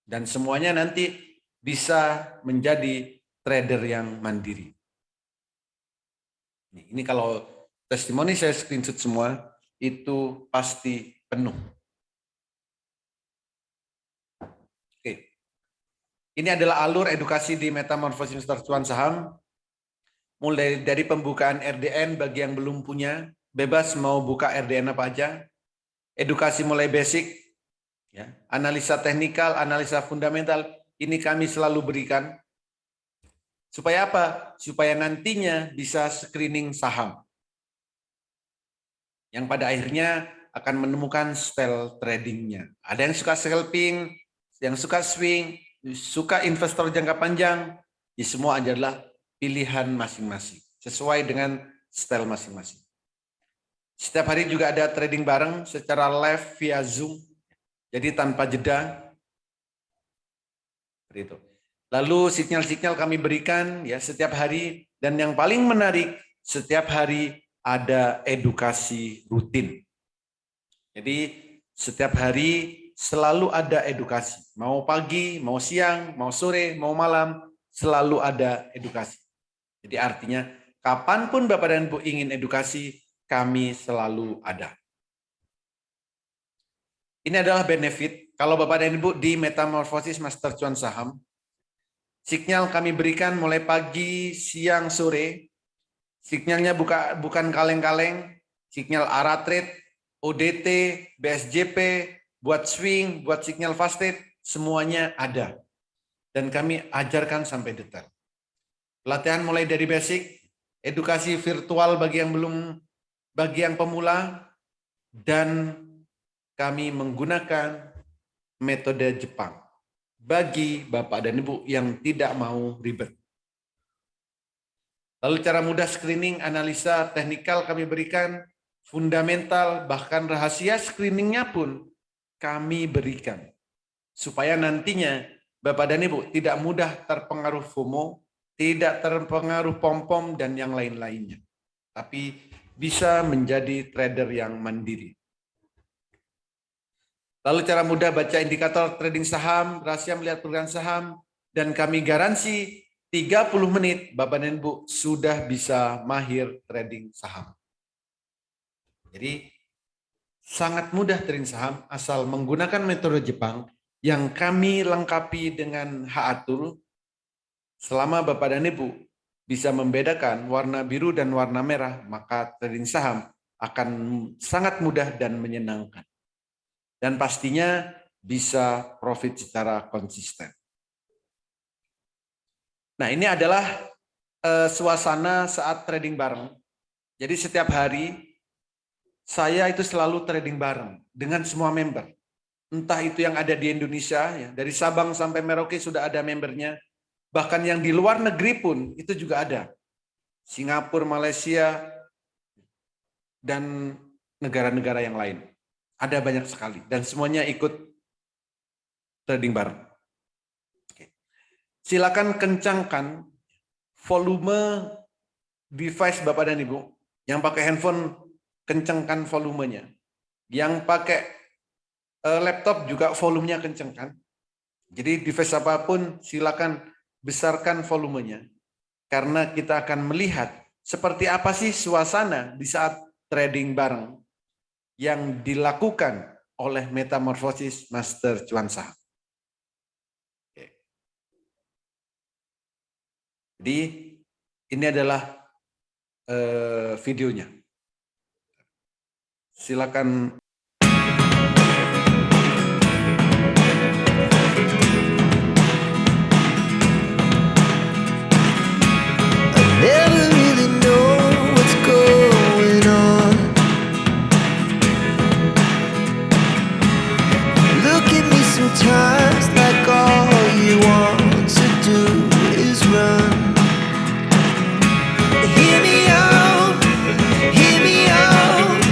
Dan semuanya nanti bisa menjadi trader yang mandiri. Ini kalau testimoni saya screenshot semua, itu pasti penuh. Oke. Ini adalah alur edukasi di Metamorfosis Master Cuan Saham. Mulai dari pembukaan RDN bagi yang belum punya, bebas mau buka RDN apa aja. Edukasi mulai basic, ya, analisa teknikal, analisa fundamental, ini kami selalu berikan. Supaya apa? Supaya nantinya bisa screening saham. Yang pada akhirnya akan menemukan style tradingnya. Ada yang suka scalping, yang suka swing, suka investor jangka panjang, ya semua adalah pilihan masing-masing, sesuai dengan style masing-masing. Setiap hari juga ada trading bareng secara live via Zoom, jadi tanpa jeda. Seperti itu. Lalu sinyal-sinyal kami berikan ya setiap hari, dan yang paling menarik, setiap hari ada edukasi rutin. Jadi setiap hari selalu ada edukasi, mau pagi, mau siang, mau sore, mau malam, selalu ada edukasi. Jadi artinya kapanpun Bapak dan Ibu ingin edukasi, kami selalu ada. Ini adalah benefit kalau Bapak dan Ibu di Metamorfosis Master Cuan Saham. Sinyal kami berikan mulai pagi, siang, sore. Sinyalnya bukan kaleng-kaleng, sinyal arah trade, ODT, BSJP, buat swing, buat sinyal fast trade, semuanya ada. Dan kami ajarkan sampai detail. Pelatihan mulai dari basic, edukasi virtual bagi yang pemula, dan kami menggunakan metode Jepang bagi Bapak dan Ibu yang tidak mau ribet. Lalu cara mudah screening, analisa teknikal kami berikan, fundamental, bahkan rahasia screeningnya pun kami berikan. Supaya nantinya Bapak dan Ibu tidak mudah terpengaruh FOMO, tidak terpengaruh pom-pom dan yang lain-lainnya. Tapi bisa menjadi trader yang mandiri. Lalu cara mudah baca indikator trading saham, rahasia melihat pergerakan saham, dan kami garansi 30 menit Bapak dan Ibu sudah bisa mahir trading saham. Jadi sangat mudah trading saham asal menggunakan metode Jepang yang kami lengkapi dengan HA-Tool. Selama Bapak dan Ibu bisa membedakan warna biru dan warna merah, maka trading saham akan sangat mudah dan menyenangkan. Dan pastinya bisa profit secara konsisten. Nah, ini adalah suasana saat trading bareng. Jadi setiap hari saya itu selalu trading bareng dengan semua member. Entah itu yang ada di Indonesia, ya, dari Sabang sampai Merauke sudah ada membernya. Bahkan yang di luar negeri pun itu juga ada. Singapura, Malaysia, dan negara-negara yang lain. Ada banyak sekali. Dan semuanya ikut trading bareng. Oke. Silakan kencangkan volume device Bapak dan Ibu. Yang pakai handphone, kencangkan volumenya. Yang pakai laptop juga volumenya kencangkan. Jadi device apapun silakan besarkan volumenya. Karena kita akan melihat seperti apa sih suasana di saat trading bareng yang dilakukan oleh Metamorphosis Master Cuan Saham. Oke. Jadi ini adalah videonya. Silakan. Never really know what's going on. Look at me sometimes like all you want to do is run. Hear me out, hear me out.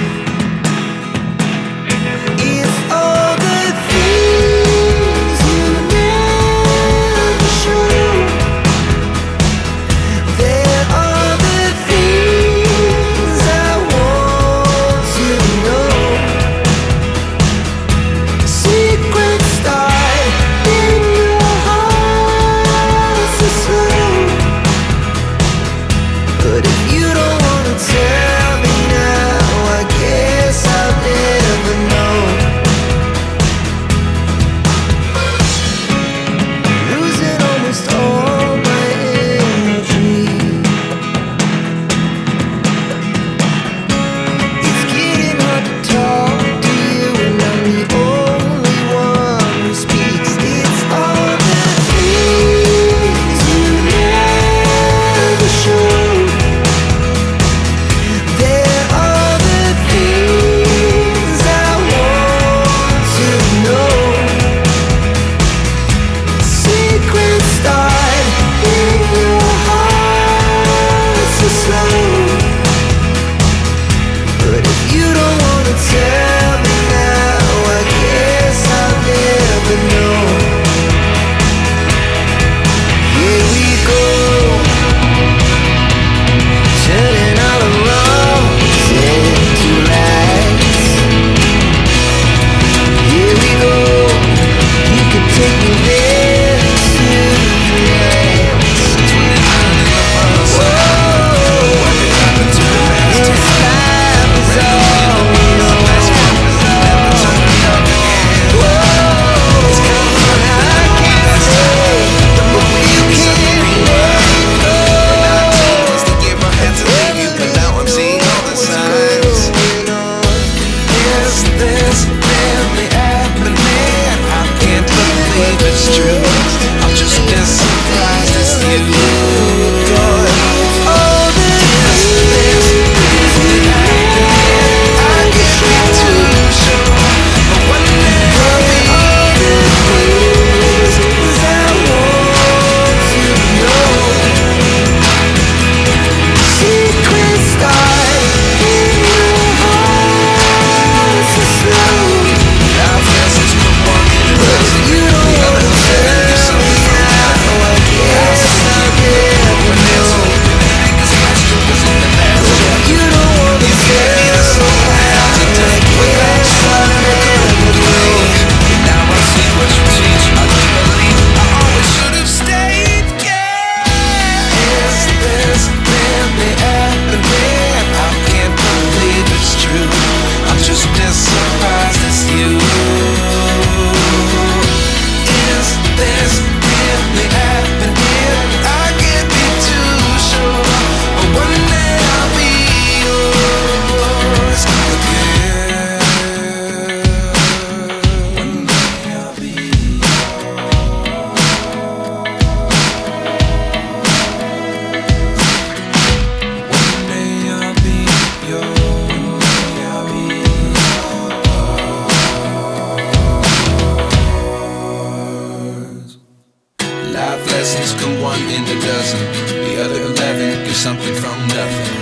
in a dozen. The other 11 get something from nothing.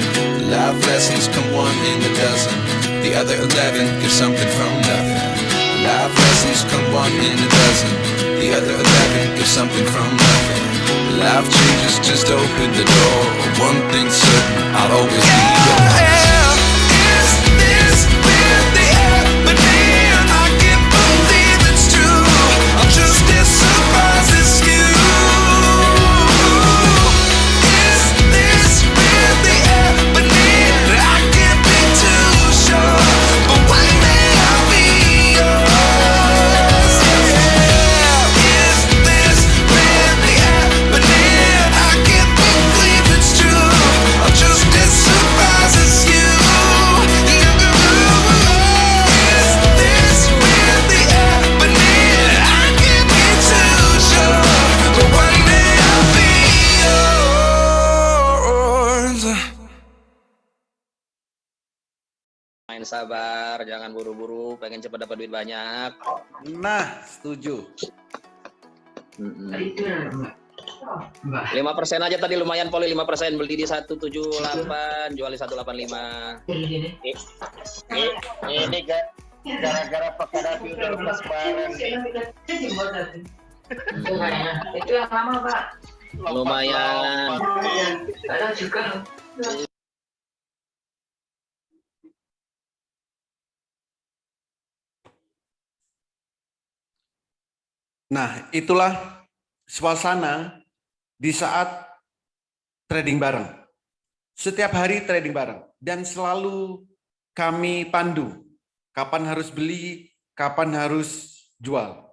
Life lessons come one in a dozen. The other 11 get something from nothing. Life lessons come one in a dozen. The other 11 get something from nothing. Life changes, just open the door. One thing's certain, I'll always be yours. Is this really happening? I can't believe it's true. I'm just as surprised as you. Is this really happening? I can't be too sure, but one day I'll be yours. Is this really happening? I can't believe it's true. I'm just as surprised as you. Is this really happening? I can't be too sure, but one day I'll be yours. Main sabar, jangan buru-buru, pengen cepat dapat duit banyak. Nah, setuju. 5% aja tadi lumayan Poli, 5%. Beli di 178, jual di 185. Ini gara-gara pakai rapi udah lepas barang nih. Itu yang lama, Pak. Lumayan. Kadang juga. Nah, itulah suasana di saat trading bareng. Setiap hari trading bareng. Dan selalu kami pandu. Kapan harus beli, kapan harus jual.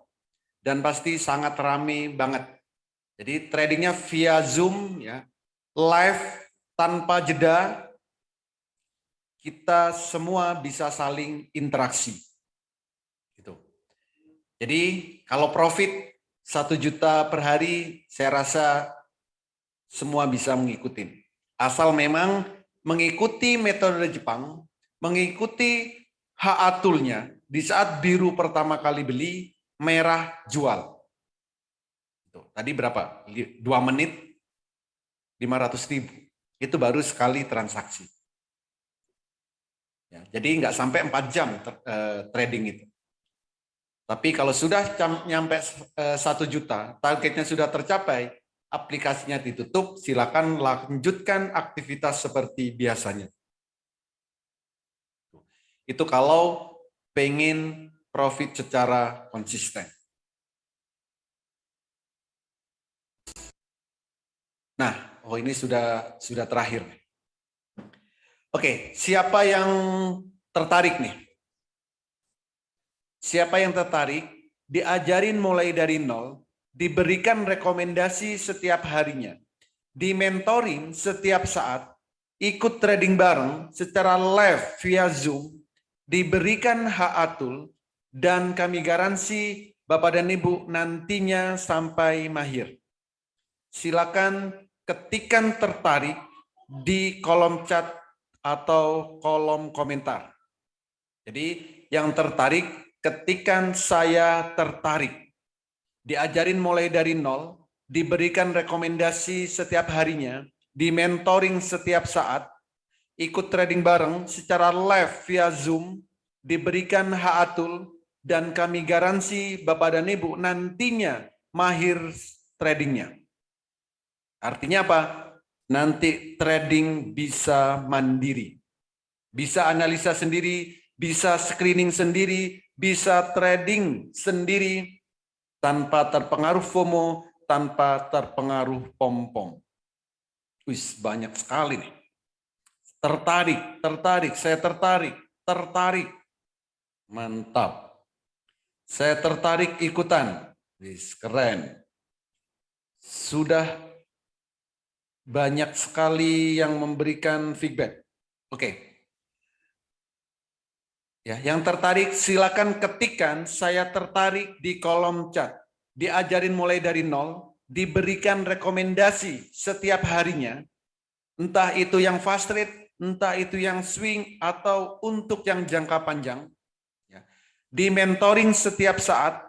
Dan pasti sangat rame banget. Jadi tradingnya via Zoom, ya, live tanpa jeda. Kita semua bisa saling interaksi. Gitu. Jadi kalau profit 1 juta per hari, saya rasa semua bisa mengikuti. Asal memang mengikuti metode Jepang, mengikuti HA-tool-nya, di saat biru pertama kali beli, merah jual. Tadi berapa? 2 menit, 500.000. Itu baru sekali transaksi. Ya, jadi nggak sampai 4 jam trading itu. Tapi kalau sudah nyampe 1 juta, targetnya sudah tercapai, aplikasinya ditutup, silakan lanjutkan aktivitas seperti biasanya. Itu kalau pengen profit secara konsisten. Nah, ini sudah terakhir. Oke, siapa yang tertarik nih? Siapa yang tertarik, diajarin mulai dari nol, diberikan rekomendasi setiap harinya, di-mentoring setiap saat, ikut trading bareng secara live via Zoom, diberikan HA tool, dan kami garansi Bapak dan Ibu nantinya sampai mahir. Silakan ketikkan tertarik di kolom chat atau kolom komentar. Jadi yang tertarik, ketikkan saya tertarik. Diajarin mulai dari nol, diberikan rekomendasi setiap harinya, di-mentoring setiap saat, ikut trading bareng secara live via Zoom, diberikan HA tool, dan kami garansi Bapak dan Ibu nantinya mahir tradingnya. Artinya apa? Nanti trading bisa mandiri, bisa analisa sendiri, bisa screening sendiri, bisa trading sendiri, tanpa terpengaruh FOMO, tanpa terpengaruh pom-pom. Wis, banyak sekali nih. Tertarik, saya tertarik. Mantap. Saya tertarik ikutan. Wis, keren. Sudah banyak sekali yang memberikan feedback. Oke. Ya, yang tertarik silakan ketikkan saya tertarik di kolom chat. Diajarin mulai dari nol, diberikan rekomendasi setiap harinya, entah itu yang fast trade, entah itu yang swing, atau untuk yang jangka panjang. Ya. Di mentoring setiap saat,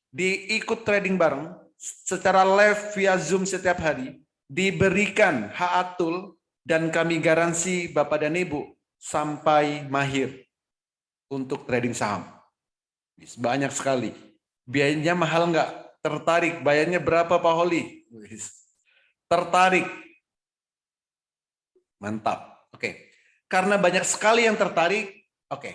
diikut trading bareng, secara live via Zoom setiap hari, diberikan hak atul dan kami garansi Bapak dan Ibu sampai mahir untuk trading saham. Banyak sekali. Biayanya mahal nggak? Tertarik? Bayarnya berapa Pak Holi? Tertarik. Mantap. Oke. Karena banyak sekali yang tertarik, oke.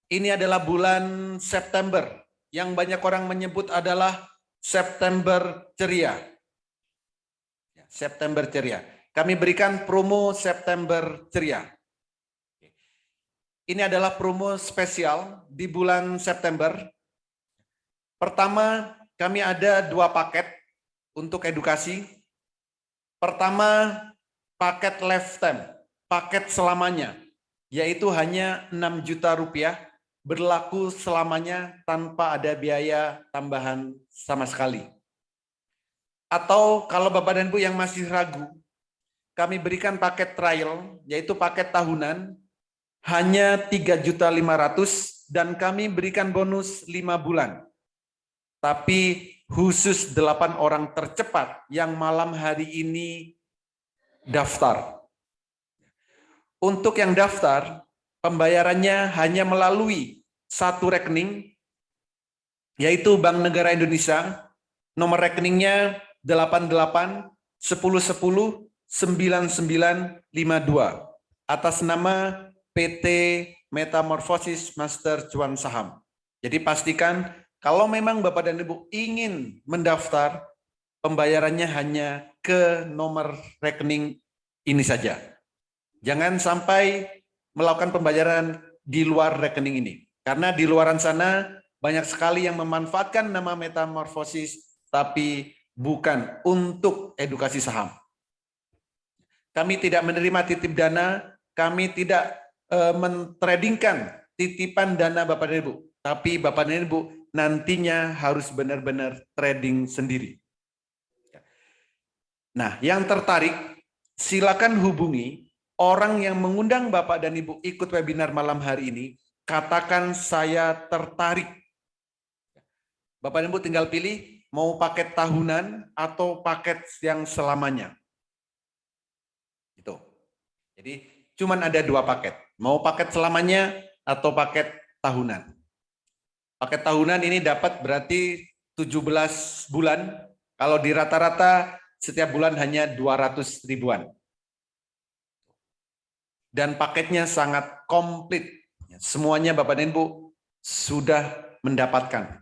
Ini adalah bulan September yang banyak orang menyebut adalah September ceria. September ceria. Kami berikan promo September ceria. Ini adalah promo spesial di bulan September. Pertama, kami ada 2 paket untuk edukasi. Pertama, paket lifetime, paket selamanya, yaitu hanya 6 juta rupiah, berlaku selamanya tanpa ada biaya tambahan sama sekali. Atau kalau Bapak dan Ibu yang masih ragu, kami berikan paket trial, yaitu paket tahunan, hanya 3.500.000 dan kami berikan bonus 5 bulan. Tapi khusus 8 orang tercepat yang malam hari ini daftar. Untuk yang daftar, pembayarannya hanya melalui 1 rekening, yaitu Bank Negara Indonesia, nomor rekeningnya 88 10 10 9952 atas nama PT Metamorfosis Master Cuan Saham. Jadi pastikan kalau memang Bapak dan Ibu ingin mendaftar, pembayarannya hanya ke nomor rekening ini saja. Jangan sampai melakukan pembayaran di luar rekening ini. Karena di luaran sana banyak sekali yang memanfaatkan nama Metamorfosis, tapi bukan untuk edukasi saham. Kami tidak menerima titip dana, kami tidak mentradingkan titipan dana Bapak dan Ibu. Tapi Bapak dan Ibu nantinya harus benar-benar trading sendiri. Nah, yang tertarik, silakan hubungi orang yang mengundang Bapak dan Ibu ikut webinar malam hari ini. Katakan saya tertarik. Bapak dan Ibu tinggal pilih mau paket tahunan atau paket yang selamanya. Itu. Jadi cuman ada 2 paket. Mau paket selamanya atau paket tahunan. Paket tahunan ini dapat berarti 17 bulan. Kalau di rata-rata setiap bulan hanya 200 ribuan. Dan paketnya sangat komplit. Semuanya Bapak dan Ibu sudah mendapatkan.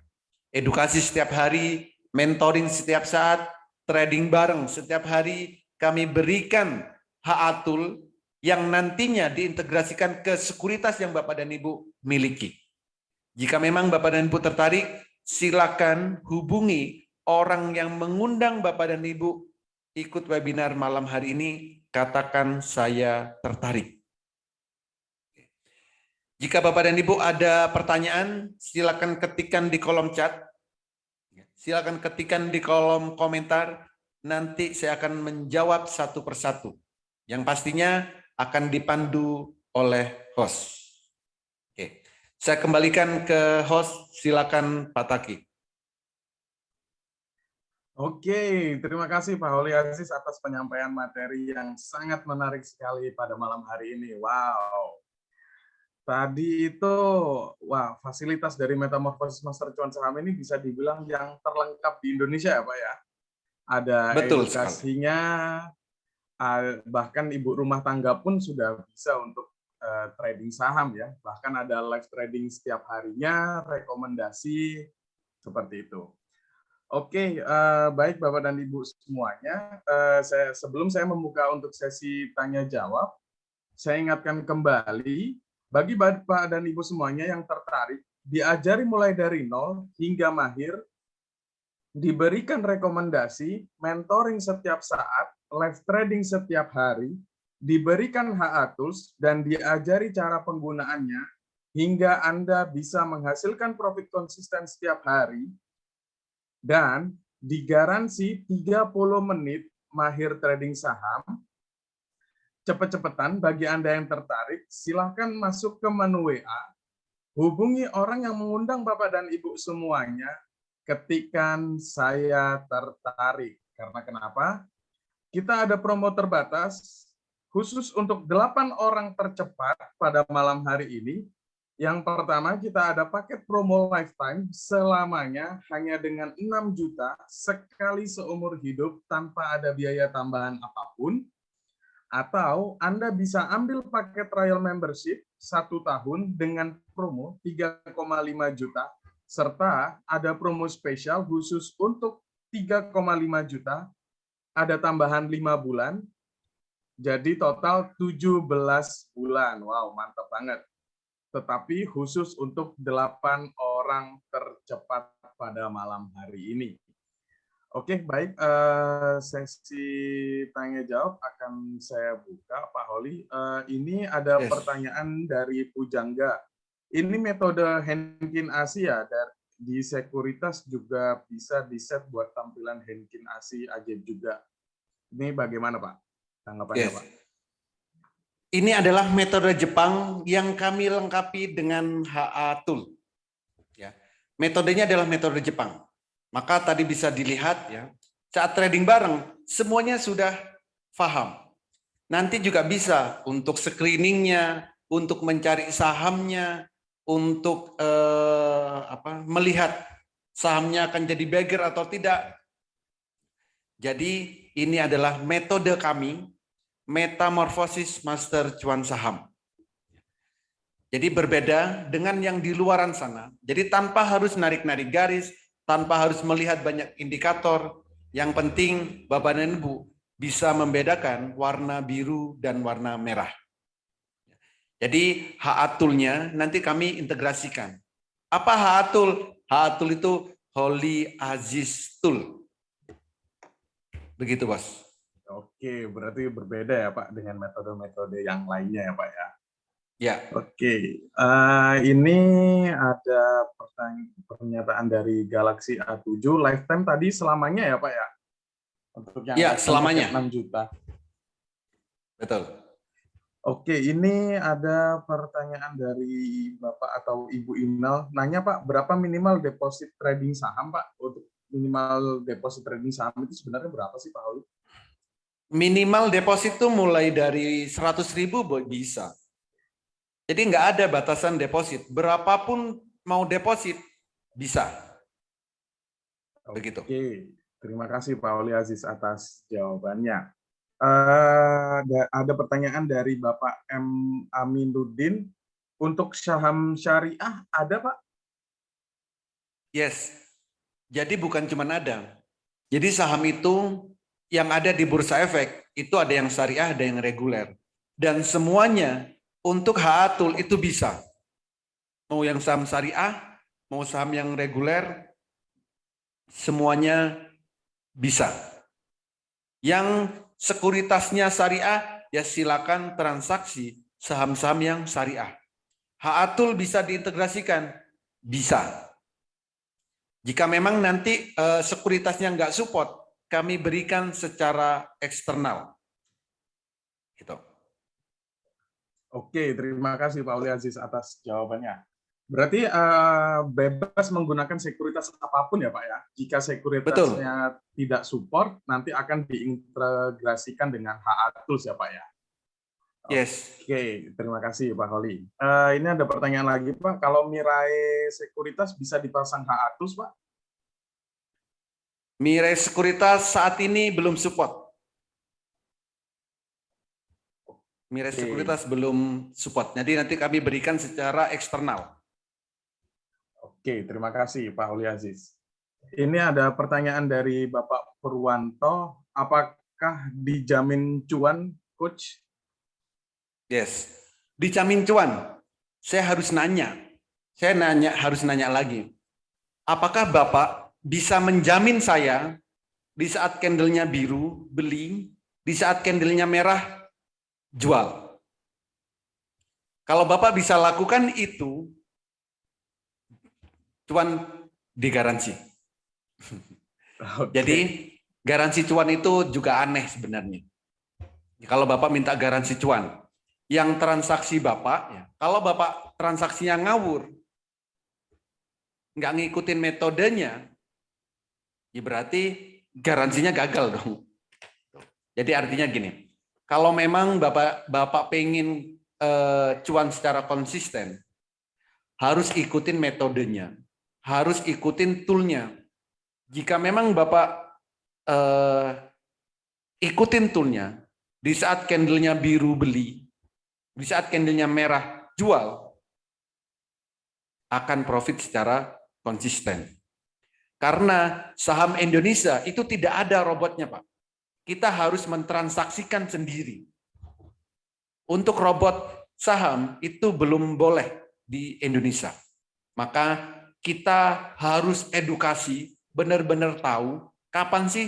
Edukasi setiap hari, mentoring setiap saat, trading bareng setiap hari, kami berikan hak atul yang nantinya diintegrasikan ke sekuritas yang Bapak dan Ibu miliki. Jika memang Bapak dan Ibu tertarik, silakan hubungi orang yang mengundang Bapak dan Ibu ikut webinar malam hari ini, katakan saya tertarik. Jika Bapak dan Ibu ada pertanyaan, silakan ketikkan di kolom chat. Silakan ketikkan di kolom komentar, nanti saya akan menjawab satu persatu. Yang pastinya akan dipandu oleh host. Oke, saya kembalikan ke host, silakan Pak Taki. Oke, terima kasih Pak Holi Aziz atas penyampaian materi yang sangat menarik sekali pada malam hari ini. Wow. Tadi itu, wah, fasilitas dari Metamorfosis Master Cuan Saham ini bisa dibilang yang terlengkap di Indonesia ya Pak ya. Ada Betul edukasinya, bahkan ibu rumah tangga pun sudah bisa untuk trading saham ya. Bahkan ada live trading setiap harinya, rekomendasi seperti itu. Oke, baik Bapak dan Ibu semuanya. Sebelum saya membuka untuk sesi tanya jawab, saya ingatkan kembali bagi Bapak dan Ibu semuanya yang tertarik, diajari mulai dari nol hingga mahir, diberikan rekomendasi, mentoring setiap saat, live trading setiap hari, diberikan hak atus, dan diajari cara penggunaannya, hingga Anda bisa menghasilkan profit konsisten setiap hari, dan digaransi 30 menit mahir trading saham. Cepet-cepetan, bagi Anda yang tertarik, silahkan masuk ke menu WA, hubungi orang yang mengundang Bapak dan Ibu semuanya, ketikan saya tertarik. Karena kenapa? Kita ada promo terbatas khusus untuk 8 orang tercepat pada malam hari ini. Yang pertama, kita ada paket promo lifetime selamanya hanya dengan 6 juta sekali seumur hidup tanpa ada biaya tambahan apapun. Atau Anda bisa ambil paket trial membership 1 tahun dengan promo 3,5 juta, serta ada promo spesial khusus untuk 3,5 juta, ada tambahan 5 bulan, jadi total 17 bulan. Wow, mantap banget. Tetapi khusus untuk 8 orang tercepat pada malam hari ini. Oke, baik. Sesi tanya jawab akan saya buka, Pak Holi. Ini ada pertanyaan dari Pujangga. Ini metode Henkin Asia di sekuritas juga bisa di-set buat tampilan Henkin Asia ajaib juga. Ini bagaimana, Pak? Tanggapannya, Pak? Ini adalah metode Jepang yang kami lengkapi dengan HA Tool. Ya. Metodenya adalah metode Jepang. Maka tadi bisa dilihat ya, saat trading bareng semuanya sudah paham. Nanti juga bisa untuk screeningnya, untuk mencari sahamnya, untuk melihat sahamnya akan jadi bagger atau tidak. Jadi ini adalah metode kami, metamorfosis master cuan saham. Jadi berbeda dengan yang di luaran sana. Jadi tanpa harus narik-narik garis, tanpa harus melihat banyak indikator, yang penting Bapak dan Ibu bisa membedakan warna biru dan warna merah. Jadi HA Tool-nya nanti kami integrasikan. Apa HA Tool? HA Tool itu Holy Aziz Tool. Begitu, Bos. Oke, berarti berbeda ya Pak dengan metode-metode yang lainnya ya Pak ya? Ya. Oke, ini ada pernyataan dari Galaxy A7, lifetime tadi selamanya ya Pak ya? Untuk yang ya, selamanya. 6 juta. Betul. Oke, ini ada pertanyaan dari Bapak atau Ibu email. Nanya Pak, berapa minimal deposit trading saham Pak? Untuk minimal deposit trading saham itu sebenarnya berapa sih Pak Holi? Minimal deposit itu mulai dari 100.000 bisa. Jadi nggak ada batasan deposit. Berapapun mau deposit, bisa. Begitu. Oke, terima kasih Pak Holi Aziz atas jawabannya. Ada pertanyaan dari Bapak M. Aminuddin. Untuk saham syariah ada Pak? Yes. Jadi bukan cuma ada. Jadi saham itu yang ada di Bursa Efek, itu ada yang syariah, ada yang reguler. Dan semuanya untuk HA Tool itu bisa. Mau yang saham syariah, mau saham yang reguler, semuanya bisa. Yang sekuritasnya syariah, ya silakan transaksi saham-saham yang syariah. HA Tool bisa diintegrasikan? Bisa. Jika memang nanti sekuritasnya nggak support, kami berikan secara eksternal. Gitu. Oke, terima kasih Pak Holi Aziz atas jawabannya. Berarti bebas menggunakan sekuritas apapun ya Pak ya? Jika sekuritasnya tidak support, nanti akan diintegrasikan dengan HA Tools ya Pak ya? Yes. Oke, terima kasih Pak Holi. Ini ada pertanyaan lagi Pak, kalau Mirai Sekuritas bisa dipasang HA Tools Pak? Mirai Sekuritas saat ini belum support. Mirai Sekuritas belum support. Jadi nanti kami berikan secara eksternal. Oke, terima kasih Pak Holi Aziz. Ini ada pertanyaan dari Bapak Purwanto. Apakah dijamin cuan, Coach? Yes. Dijamin cuan. Saya harus nanya. Harus nanya lagi. Apakah Bapak bisa menjamin saya di saat candlenya biru, beli, di saat candlenya merah, jual? Kalau Bapak bisa lakukan itu, cuan digaransi. Jadi garansi cuan itu juga aneh sebenarnya. Kalau Bapak minta garansi cuan, yang transaksi Bapak, ya, kalau Bapak transaksinya ngawur, nggak ngikutin metodenya, ya berarti garansinya gagal dong. Jadi artinya gini, kalau memang Bapak pengen cuan secara konsisten, harus ikutin metodenya, harus ikutin toolnya. Jika memang Bapak ikutin toolnya, di saat candlenya biru beli, di saat candlenya merah jual, akan profit secara konsisten. Karena saham Indonesia itu tidak ada robotnya, Pak. Kita harus mentransaksikan sendiri. Untuk robot saham itu belum boleh di Indonesia. Maka kita harus edukasi, benar-benar tahu kapan sih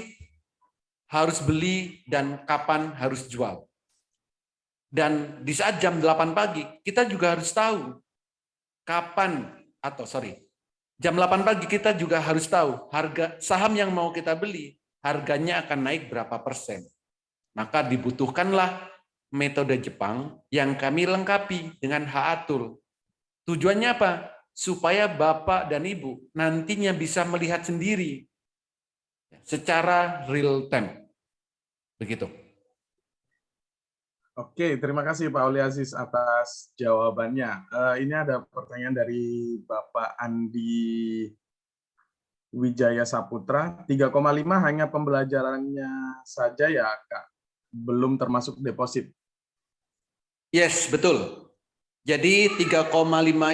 harus beli dan kapan harus jual. Dan di saat jam 8 pagi, kita juga harus tahu jam 8 pagi kita juga harus tahu harga saham yang mau kita beli, harganya akan naik berapa persen. Maka dibutuhkanlah metode Jepang yang kami lengkapi dengan HA-Tool. Tujuannya apa? Supaya Bapak dan Ibu nantinya bisa melihat sendiri secara real time. Begitu. Oke, terima kasih Pak Oli Aziz atas jawabannya. Ini ada pertanyaan dari Bapak Andi Wijaya Saputra. 3,5 hanya pembelajarannya saja ya, Kak? Belum termasuk deposit. Yes, betul. Jadi 3,5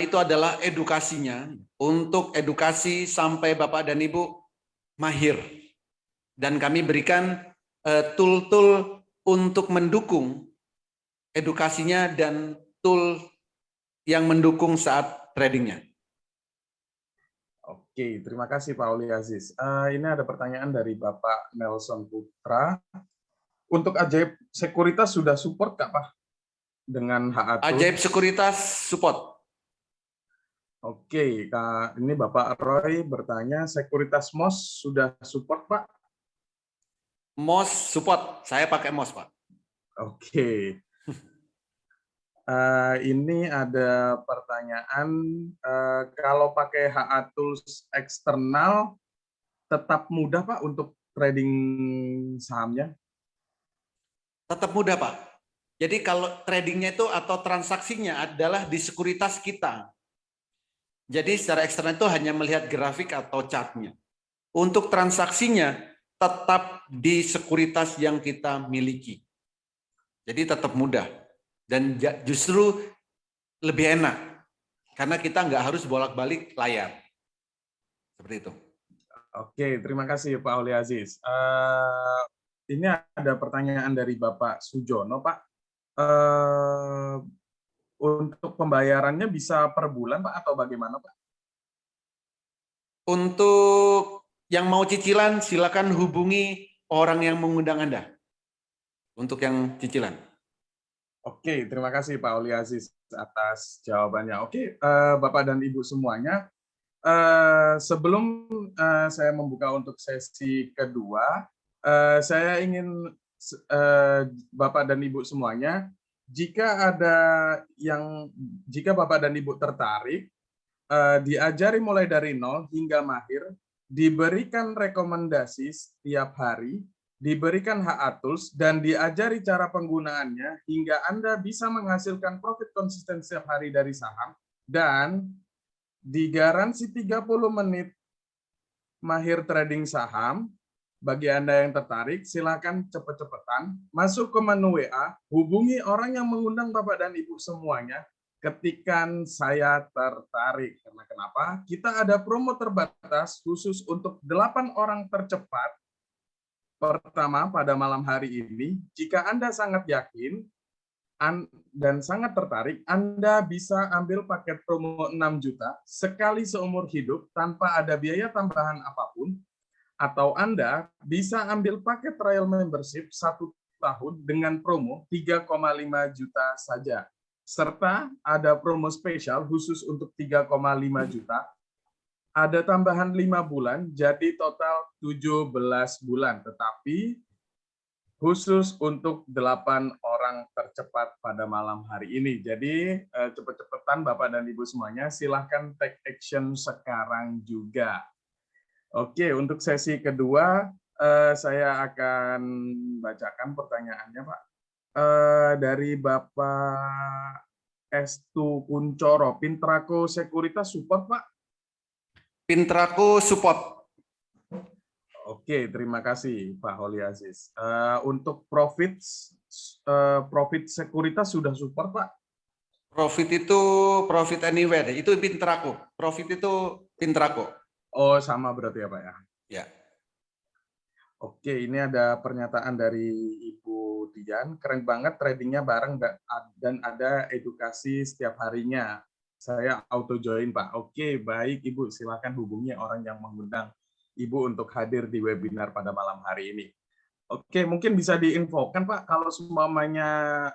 itu adalah edukasinya untuk edukasi sampai Bapak dan Ibu mahir. Dan kami berikan tool-tool untuk mendukung edukasinya dan tool yang mendukung saat tradingnya. Oke, terima kasih Pak Oli Aziz. Ini ada pertanyaan dari Bapak Nelson Putra. Untuk Ajaib Sekuritas sudah support Kak, Pak? Dengan HA-Tool? Ajaib Sekuritas support. Oke, Kak. Ini Bapak Roy bertanya, Sekuritas MOS sudah support Pak? MOS support, saya pakai MOS Pak. Oke. Ini ada pertanyaan, kalau pakai HA Tools eksternal tetap mudah Pak untuk trading sahamnya? Tetap mudah Pak. Jadi kalau tradingnya itu atau transaksinya adalah di sekuritas kita. Jadi secara eksternal itu hanya melihat grafik atau chartnya. Untuk transaksinya tetap di sekuritas yang kita miliki. Jadi tetap mudah. Dan justru lebih enak. Karena kita nggak harus bolak-balik layar. Seperti itu. Oke, terima kasih Pak Oli Aziz. Ini ada pertanyaan dari Bapak Sujono, Pak. Untuk pembayarannya bisa per bulan, Pak, atau bagaimana, Pak? Untuk yang mau cicilan, silakan hubungi orang yang mengundang Anda. Untuk yang cicilan. Oke, terima kasih Pak Oli Aziz atas jawabannya. Oke, Bapak dan Ibu semuanya, sebelum saya membuka untuk sesi kedua, saya ingin Bapak dan Ibu semuanya, jika Bapak dan Ibu tertarik, diajari mulai dari nol hingga mahir, diberikan rekomendasi setiap hari, diberikan HA Tools, dan diajari cara penggunaannya hingga Anda bisa menghasilkan profit konsisten setiap hari dari saham, dan digaransi 30 menit mahir trading saham. Bagi Anda yang tertarik, silakan cepet-cepetan masuk ke menu WA, hubungi orang yang mengundang Bapak dan Ibu semuanya, ketikan saya tertarik. Karena kenapa? Kita ada promo terbatas khusus untuk 8 orang tercepat. Pertama, pada malam hari ini, jika Anda sangat yakin dan sangat tertarik, Anda bisa ambil paket promo 6 juta sekali seumur hidup tanpa ada biaya tambahan apapun, atau Anda bisa ambil paket trial membership 1 tahun dengan promo 3,5 juta saja. Serta ada promo spesial khusus untuk 3,5 juta, ada tambahan 5 bulan, jadi total 17 bulan. Tetapi khusus untuk 8 orang tercepat pada malam hari ini. Jadi cepet-cepetan Bapak dan Ibu semuanya, silahkan take action sekarang juga. Oke, untuk sesi kedua saya akan bacakan pertanyaannya, Pak. Dari Bapak Estu Kuncoro, Pintraco Sekuritas support, Pak? Pintraco support. Oke, terima kasih Pak Holi Aziz. Untuk profit sekuritas sudah support, Pak? Profit itu profit anywhere, itu Pintraco. Profit itu Pintraco. Oh, sama berarti ya, Pak ya? Ya. Oke, ini ada pernyataan dari Ibu Dian. Keren banget tradingnya bareng dan ada edukasi setiap harinya. Saya auto join, Pak. Oke, baik Ibu. Silakan hubungi orang yang mengundang Ibu untuk hadir di webinar pada malam hari ini. Oke, mungkin bisa diinfokan, Pak, kalau semuanya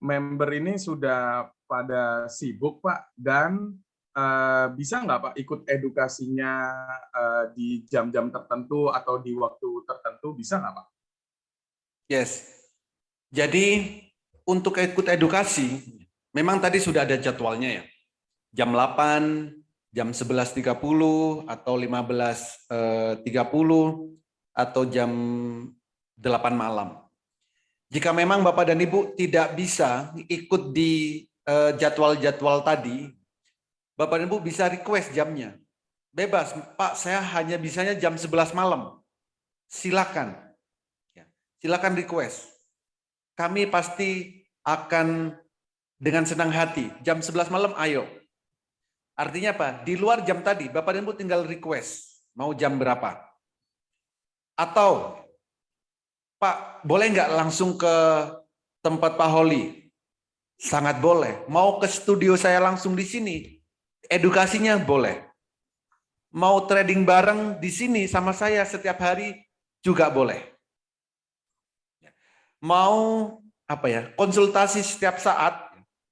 member ini sudah pada sibuk, Pak, dan bisa nggak Pak ikut edukasinya di jam-jam tertentu atau di waktu tertentu, bisa nggak Pak? Yes. Jadi untuk ikut edukasi, memang tadi sudah ada jadwalnya ya. Jam 8, jam 11.30, atau 15.30, atau jam 8 malam. Jika memang Bapak dan Ibu tidak bisa ikut di jadwal-jadwal tadi, Bapak dan Ibu bisa request jamnya. Bebas, Pak, saya hanya bisanya jam 11 malam. Silakan. Silakan request. Kami pasti akan dengan senang hati. Jam 11 malam, ayo. Artinya apa? Di luar jam tadi, Bapak dan Ibu tinggal request. Mau jam berapa? Atau, Pak, boleh nggak langsung ke tempat Pak Holi? Sangat boleh. Mau ke studio saya langsung di sini? Edukasinya boleh. Mau trading bareng di sini sama saya setiap hari juga boleh. Mau apa ya? Konsultasi setiap saat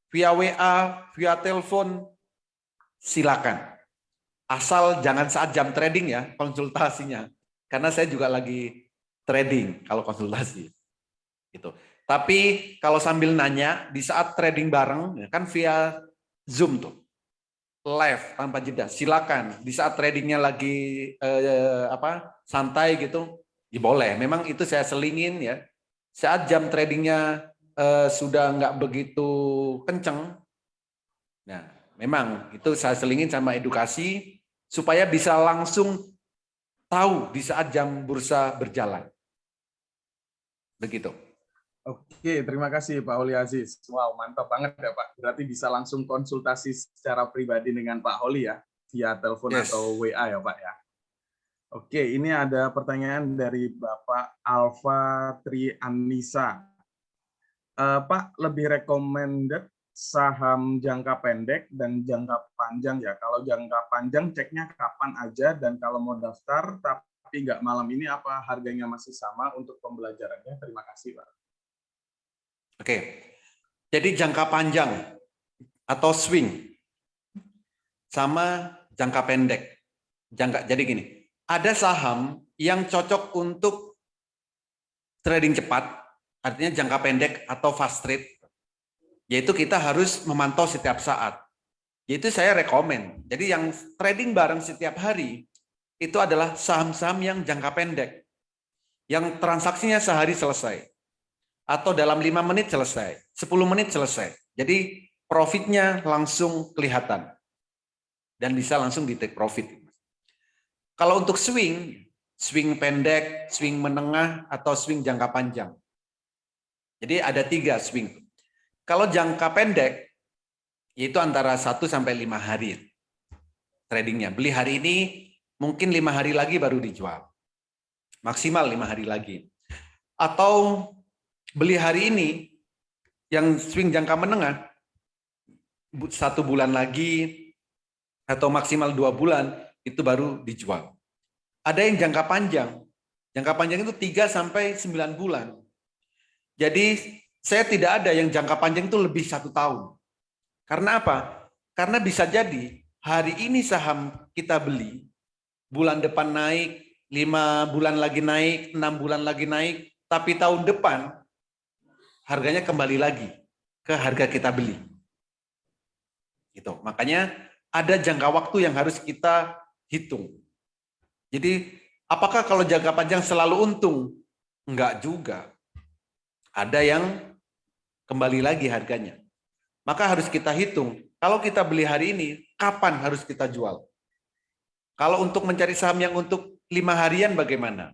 via WA, via telepon, silakan. Asal jangan saat jam trading ya konsultasinya. Karena saya juga lagi trading kalau konsultasi. Gitu. Tapi kalau sambil nanya di saat trading bareng kan via Zoom tuh. Live tanpa jeda, silakan. Di saat tradingnya lagi santai gitu, ya boleh. Memang itu saya selingin ya. Saat jam tradingnya sudah nggak begitu kenceng, nah memang itu saya selingin sama edukasi supaya bisa langsung tahu di saat jam bursa berjalan. Begitu. Oke, terima kasih Pak Holi Aziz. Wow, mantap banget ya Pak. Berarti bisa langsung konsultasi secara pribadi dengan Pak Holi ya, via telepon atau WA ya Pak ya. Oke, ini ada pertanyaan dari Bapak Alfa Tri Anissa. Pak, lebih recommended saham jangka pendek dan jangka panjang ya. Kalau jangka panjang ceknya kapan aja, dan kalau mau daftar tapi nggak malam ini, apa harganya masih sama untuk pembelajarannya? Terima kasih Pak. Oke, jadi jangka panjang atau swing sama jangka pendek. Jadi gini, ada saham yang cocok untuk trading cepat, artinya jangka pendek atau fast trade, yaitu kita harus memantau setiap saat. Yaitu saya rekomen. Jadi yang trading bareng setiap hari itu adalah saham-saham yang jangka pendek, yang transaksinya sehari selesai. Atau dalam 5 menit selesai, 10 menit selesai. Jadi profitnya langsung kelihatan. Dan bisa langsung di take profit. Kalau untuk swing pendek, swing menengah, atau swing jangka panjang. Jadi ada 3 swing. Kalau jangka pendek, itu antara 1 sampai 5 hari tradingnya. Beli hari ini, mungkin 5 hari lagi baru dijual. Maksimal 5 hari lagi. Atau beli hari ini, yang swing jangka menengah, 1 bulan lagi, atau maksimal 2 bulan, itu baru dijual. Ada yang jangka panjang. Jangka panjang itu 3 sampai 9 bulan. Jadi, saya tidak ada yang jangka panjang itu lebih 1 tahun. Karena apa? Karena bisa jadi, hari ini saham kita beli, bulan depan naik, 5 bulan lagi naik, 6 bulan lagi naik, tapi tahun depan, harganya kembali lagi ke harga kita beli. Gitu. Makanya ada jangka waktu yang harus kita hitung. Jadi apakah kalau jangka panjang selalu untung? Enggak juga. Ada yang kembali lagi harganya. Maka harus kita hitung, kalau kita beli hari ini, kapan harus kita jual? Kalau untuk mencari saham yang untuk 5 harian bagaimana?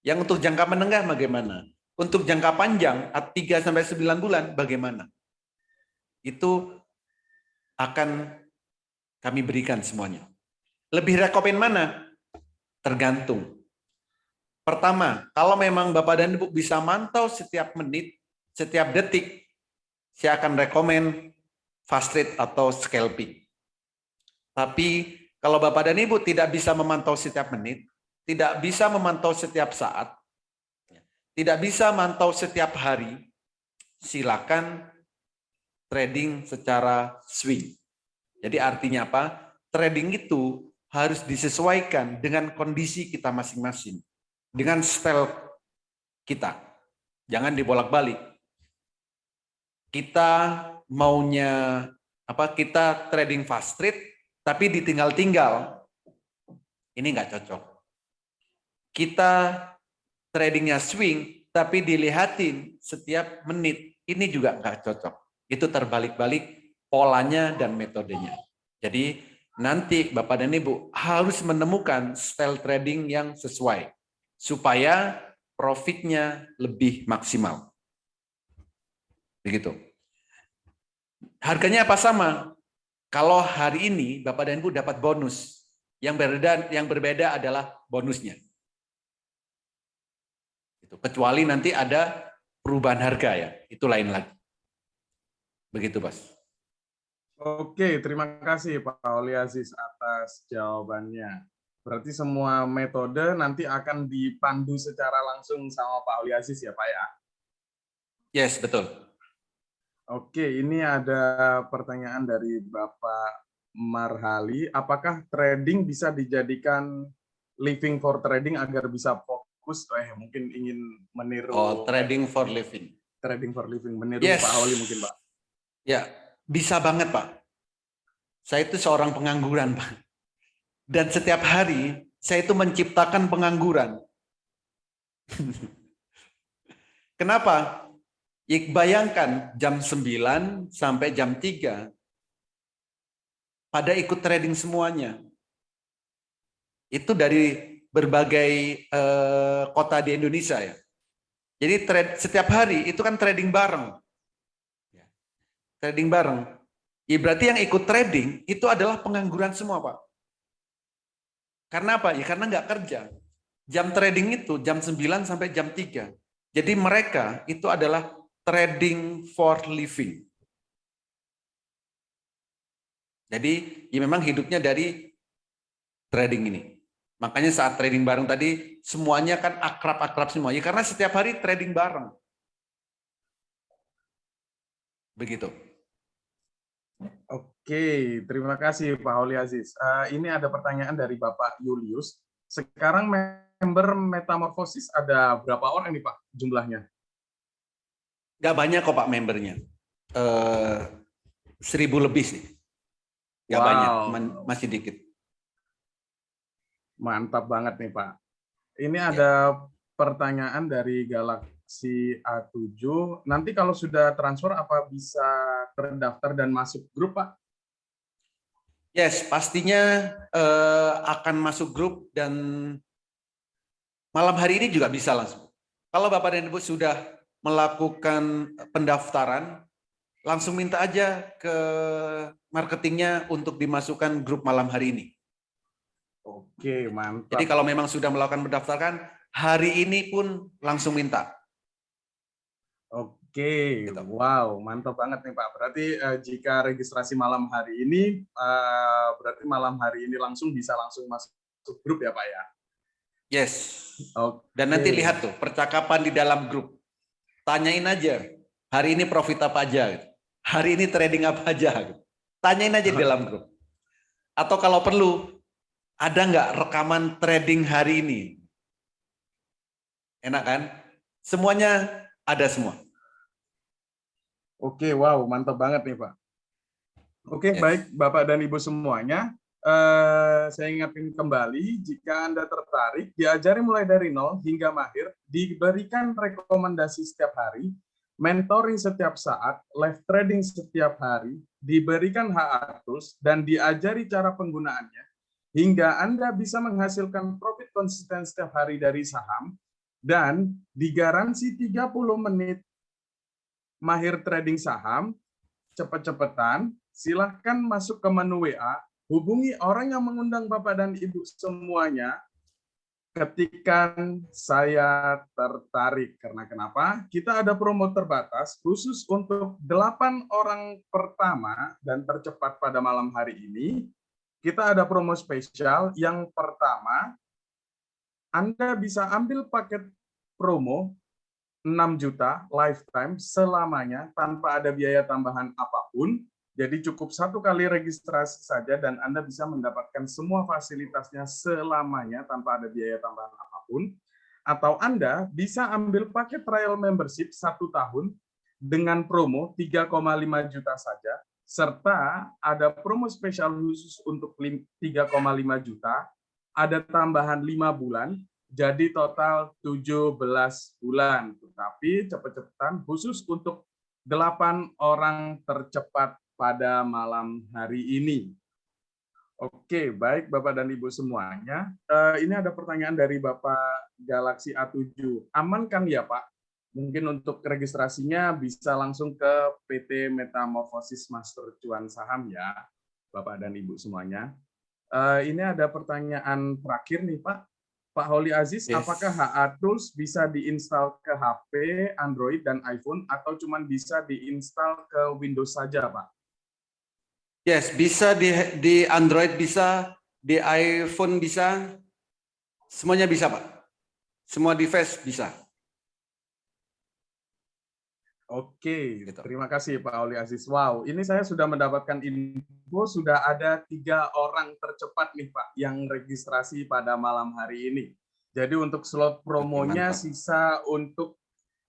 Yang untuk jangka menengah bagaimana? Untuk jangka panjang, 3-9 bulan bagaimana? Itu akan kami berikan semuanya. Lebih rekomen mana? Tergantung. Pertama, kalau memang Bapak dan Ibu bisa mantau setiap menit, setiap detik, saya akan rekomen fast trade atau scalping. Tapi kalau Bapak dan Ibu tidak bisa memantau setiap menit, tidak bisa memantau setiap saat, tidak bisa memantau setiap hari, silakan trading secara swing. Jadi artinya apa? Trading itu harus disesuaikan dengan kondisi kita masing-masing, dengan style kita. Jangan dibolak-balik. Kita maunya apa? Kita trading fast trade, tapi ditinggal-tinggal. Ini nggak cocok. Kita tradingnya swing, tapi dilihatin setiap menit. Ini juga nggak cocok. Itu terbalik-balik polanya dan metodenya. Jadi nanti Bapak dan Ibu harus menemukan style trading yang sesuai supaya profitnya lebih maksimal. Begitu. Harganya apa sama? Kalau hari ini Bapak dan Ibu dapat bonus, yang berbeda adalah bonusnya. Kecuali nanti ada perubahan harga ya, itu lain lagi. Begitu, Bos. Oke, terima kasih Pak Aulia Aziz atas jawabannya. Berarti semua metode nanti akan dipandu secara langsung sama Pak Aulia Aziz ya Pak ya? Yes, betul. Oke, ini ada pertanyaan dari Bapak Marhali. Apakah trading bisa dijadikan living for trading agar bisa fokus? Mungkin ingin meniru. Oh, trading for living. Trading for living, meniru Yes. Pak Auli mungkin Pak. Ya, bisa banget Pak. Saya itu seorang pengangguran Pak. Dan setiap hari saya itu menciptakan pengangguran. Kenapa? Ya, bayangkan jam 9 sampai jam 3 pada ikut trading semuanya. Itu dari berbagai kota di Indonesia ya. Jadi setiap hari itu kan trading bareng. Trading bareng. Ya, berarti yang ikut trading itu adalah pengangguran semua Pak. Karena apa? Ya karena nggak kerja. Jam trading itu jam 9 sampai jam 3. Jadi mereka itu adalah trading for living. Jadi ya memang hidupnya dari trading ini. Makanya saat trading bareng tadi semuanya kan akrab-akrab semua. Ya karena setiap hari trading bareng. Begitu. Oke, terima kasih Pak Auli Aziz. Ini ada pertanyaan dari Bapak Julius. Sekarang member Metamorfosis ada berapa orang nih Pak jumlahnya? Nggak banyak kok Pak membernya. 1000 lebih sih. Nggak banyak, masih dikit. Mantap banget nih Pak. Ini ada pertanyaan dari Galaxy A7. Nanti kalau sudah transfer apa bisa terdaftar dan masuk grup Pak? Yes, pastinya akan masuk grup dan malam hari ini juga bisa langsung. Kalau Bapak dan Ibu sudah melakukan pendaftaran, langsung minta aja ke marketingnya untuk dimasukkan grup malam hari ini. Oke, mantap. Jadi kalau memang sudah melakukan pendaftaran, hari ini pun langsung minta. Oke, wow, mantap banget nih Pak. Berarti jika registrasi malam hari ini, berarti malam hari ini langsung bisa langsung masuk grup ya Pak ya? Yes. Oke. Dan nanti lihat tuh percakapan di dalam grup. Tanyain aja, hari ini profit apa aja? Hari ini trading apa aja? Tanyain aja di dalam grup. Atau kalau perlu, ada nggak rekaman trading hari ini? Enak kan? Semuanya ada semua. Oke, wow, mantap banget nih Pak. Oke, baik Bapak dan Ibu semuanya. Saya ingatkan kembali, jika Anda tertarik, diajari mulai dari nol hingga mahir, diberikan rekomendasi setiap hari, mentoring setiap saat, live trading setiap hari, diberikan HA tools, dan diajari cara penggunaannya, hingga Anda bisa menghasilkan profit konsisten setiap hari dari saham, dan digaransi 30 menit mahir trading saham, cepet-cepetan, silahkan masuk ke menu WA, hubungi orang yang mengundang Bapak dan Ibu semuanya, ketikan saya tertarik. Karena kenapa? Kita ada promo terbatas khusus untuk 8 orang pertama dan tercepat pada malam hari ini. Kita ada promo spesial. Yang pertama, Anda bisa ambil paket promo 6 juta lifetime selamanya tanpa ada biaya tambahan apapun. Jadi cukup 1 kali registrasi saja dan Anda bisa mendapatkan semua fasilitasnya selamanya tanpa ada biaya tambahan apapun. Atau Anda bisa ambil paket trial membership 1 tahun dengan promo 3,5 juta saja, serta ada promo spesial khusus untuk 3,5 juta, ada tambahan 5 bulan, jadi total 17 bulan. Tapi cepat-cepatan khusus untuk 8 orang tercepat pada malam hari ini. Oke, baik Bapak dan Ibu semuanya. Ini ada pertanyaan dari Bapak Galaxy A7. Aman kan ya Pak? Mungkin untuk registrasinya bisa langsung ke PT Metamorfosis Master Cuan Saham ya, Bapak dan Ibu semuanya. Ini ada pertanyaan terakhir nih Pak. Pak Holi Aziz, Yes. apakah HA Tools bisa diinstal ke HP, Android, dan iPhone, atau cuma bisa diinstal ke Windows saja, Pak? Yes, bisa di Android bisa, di iPhone bisa, semuanya bisa Pak. Semua device bisa. Oke, Gitu. terima kasih Pak Holi Aziz. Wow, ini saya sudah mendapatkan info, sudah ada 3 orang tercepat nih Pak, yang registrasi pada malam hari ini. Jadi untuk slot promonya Mantap. sisa untuk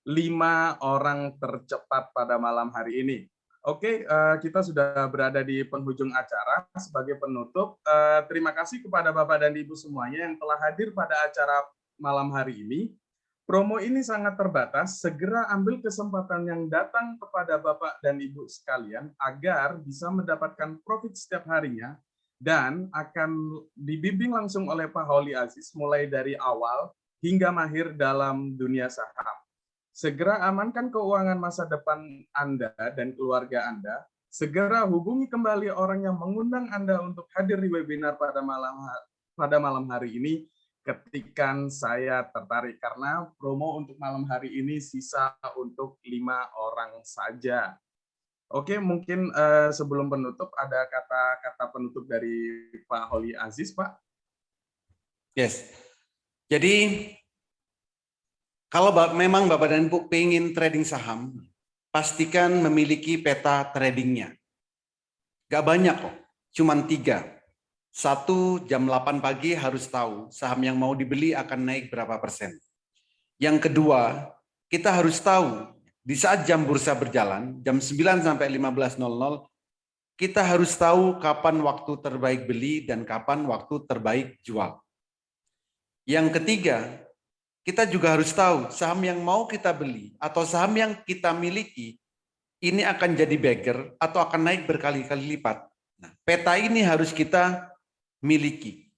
5 orang tercepat pada malam hari ini. Oke, kita sudah berada di penghujung acara. Sebagai penutup, terima kasih kepada Bapak dan Ibu semuanya yang telah hadir pada acara malam hari ini. Promo ini sangat terbatas, segera ambil kesempatan yang datang kepada Bapak dan Ibu sekalian agar bisa mendapatkan profit setiap harinya dan akan dibimbing langsung oleh Pak Holi Aziz mulai dari awal hingga mahir dalam dunia saham. Segera amankan keuangan masa depan Anda dan keluarga Anda. Segera hubungi kembali orang yang mengundang Anda untuk hadir di webinar pada malam hari ini. Ketikan saya tertarik karena promo untuk malam hari ini sisa untuk 5 orang saja. Oke, mungkin sebelum penutup ada kata-kata penutup dari Pak Holi Aziz, Pak. Yes. Jadi kalau memang Bapak dan Ibu pengen trading saham, pastikan memiliki peta tradingnya. Gak banyak kok, cuman 3. 1, jam 8 pagi harus tahu saham yang mau dibeli akan naik berapa persen. Yang kedua, kita harus tahu di saat jam bursa berjalan, jam 9 sampai 15.00, kita harus tahu kapan waktu terbaik beli dan kapan waktu terbaik jual. Yang ketiga, kita juga harus tahu saham yang mau kita beli atau saham yang kita miliki ini akan jadi bagger atau akan naik berkali-kali lipat. Nah, peta ini harus kita miliki.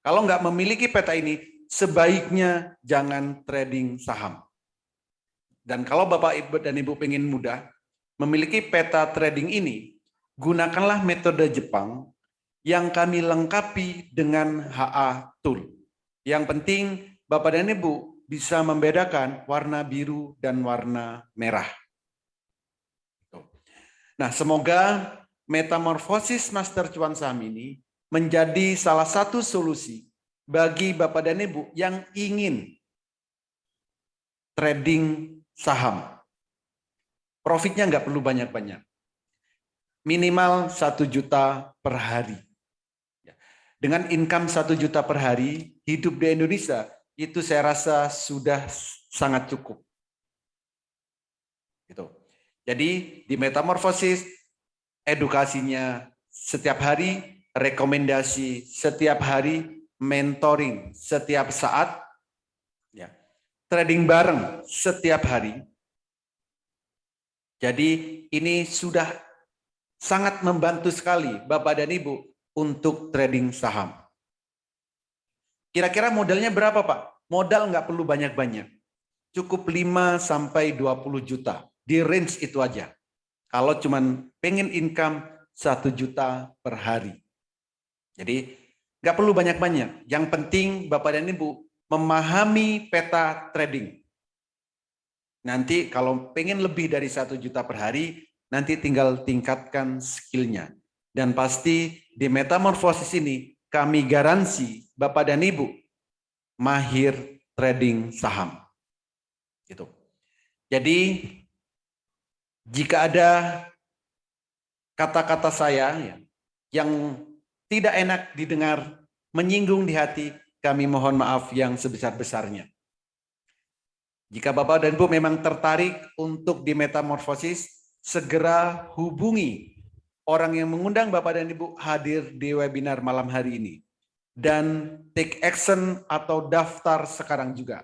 Kalau nggak memiliki peta ini, sebaiknya jangan trading saham. Dan kalau Bapak Ibu dan Ibu pengen mudah, memiliki peta trading ini, gunakanlah metode Jepang yang kami lengkapi dengan HA Tool. Yang penting Bapak dan Ibu bisa membedakan warna biru dan warna merah. Nah, semoga Metamorfosis Master Cuan Saham ini menjadi salah satu solusi bagi Bapak dan Ibu yang ingin trading saham. Profitnya nggak perlu banyak-banyak. Minimal 1 juta per hari. Dengan income 1 juta per hari, hidup di Indonesia, itu saya rasa sudah sangat cukup. Gitu. Jadi di Metamorfosis, edukasinya setiap hari, rekomendasi setiap hari, mentoring setiap saat, ya, trading bareng setiap hari. Jadi ini sudah sangat membantu sekali Bapak dan Ibu untuk trading saham. Kira-kira modalnya berapa Pak? Modal nggak perlu banyak-banyak. Cukup 5 sampai 20 juta. Di range itu aja. Kalau cuman pengen income 1 juta per hari. Jadi nggak perlu banyak-banyak. Yang penting Bapak dan Ibu memahami peta trading. Nanti kalau pengen lebih dari 1 juta per hari, nanti tinggal tingkatkan skillnya. Dan pasti di metamorfosis ini kami garansi Bapak dan Ibu mahir trading saham. Gitu. Jadi jika ada kata-kata saya yang tidak enak didengar, menyinggung di hati, kami mohon maaf yang sebesar-besarnya. Jika Bapak dan Ibu memang tertarik untuk dimetamorfosis, segera hubungi orang yang mengundang Bapak dan Ibu hadir di webinar malam hari ini. Dan take action atau daftar sekarang juga.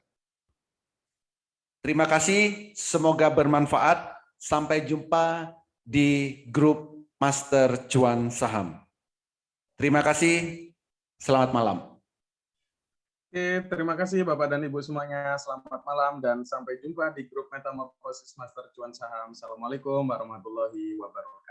Terima kasih, semoga bermanfaat. Sampai jumpa di grup Master Cuan Saham. Terima kasih, selamat malam. Oke, terima kasih Bapak dan Ibu semuanya. Selamat malam dan sampai jumpa di grup Metamorfosis Master Cuan Saham. Assalamualaikum warahmatullahi wabarakatuh.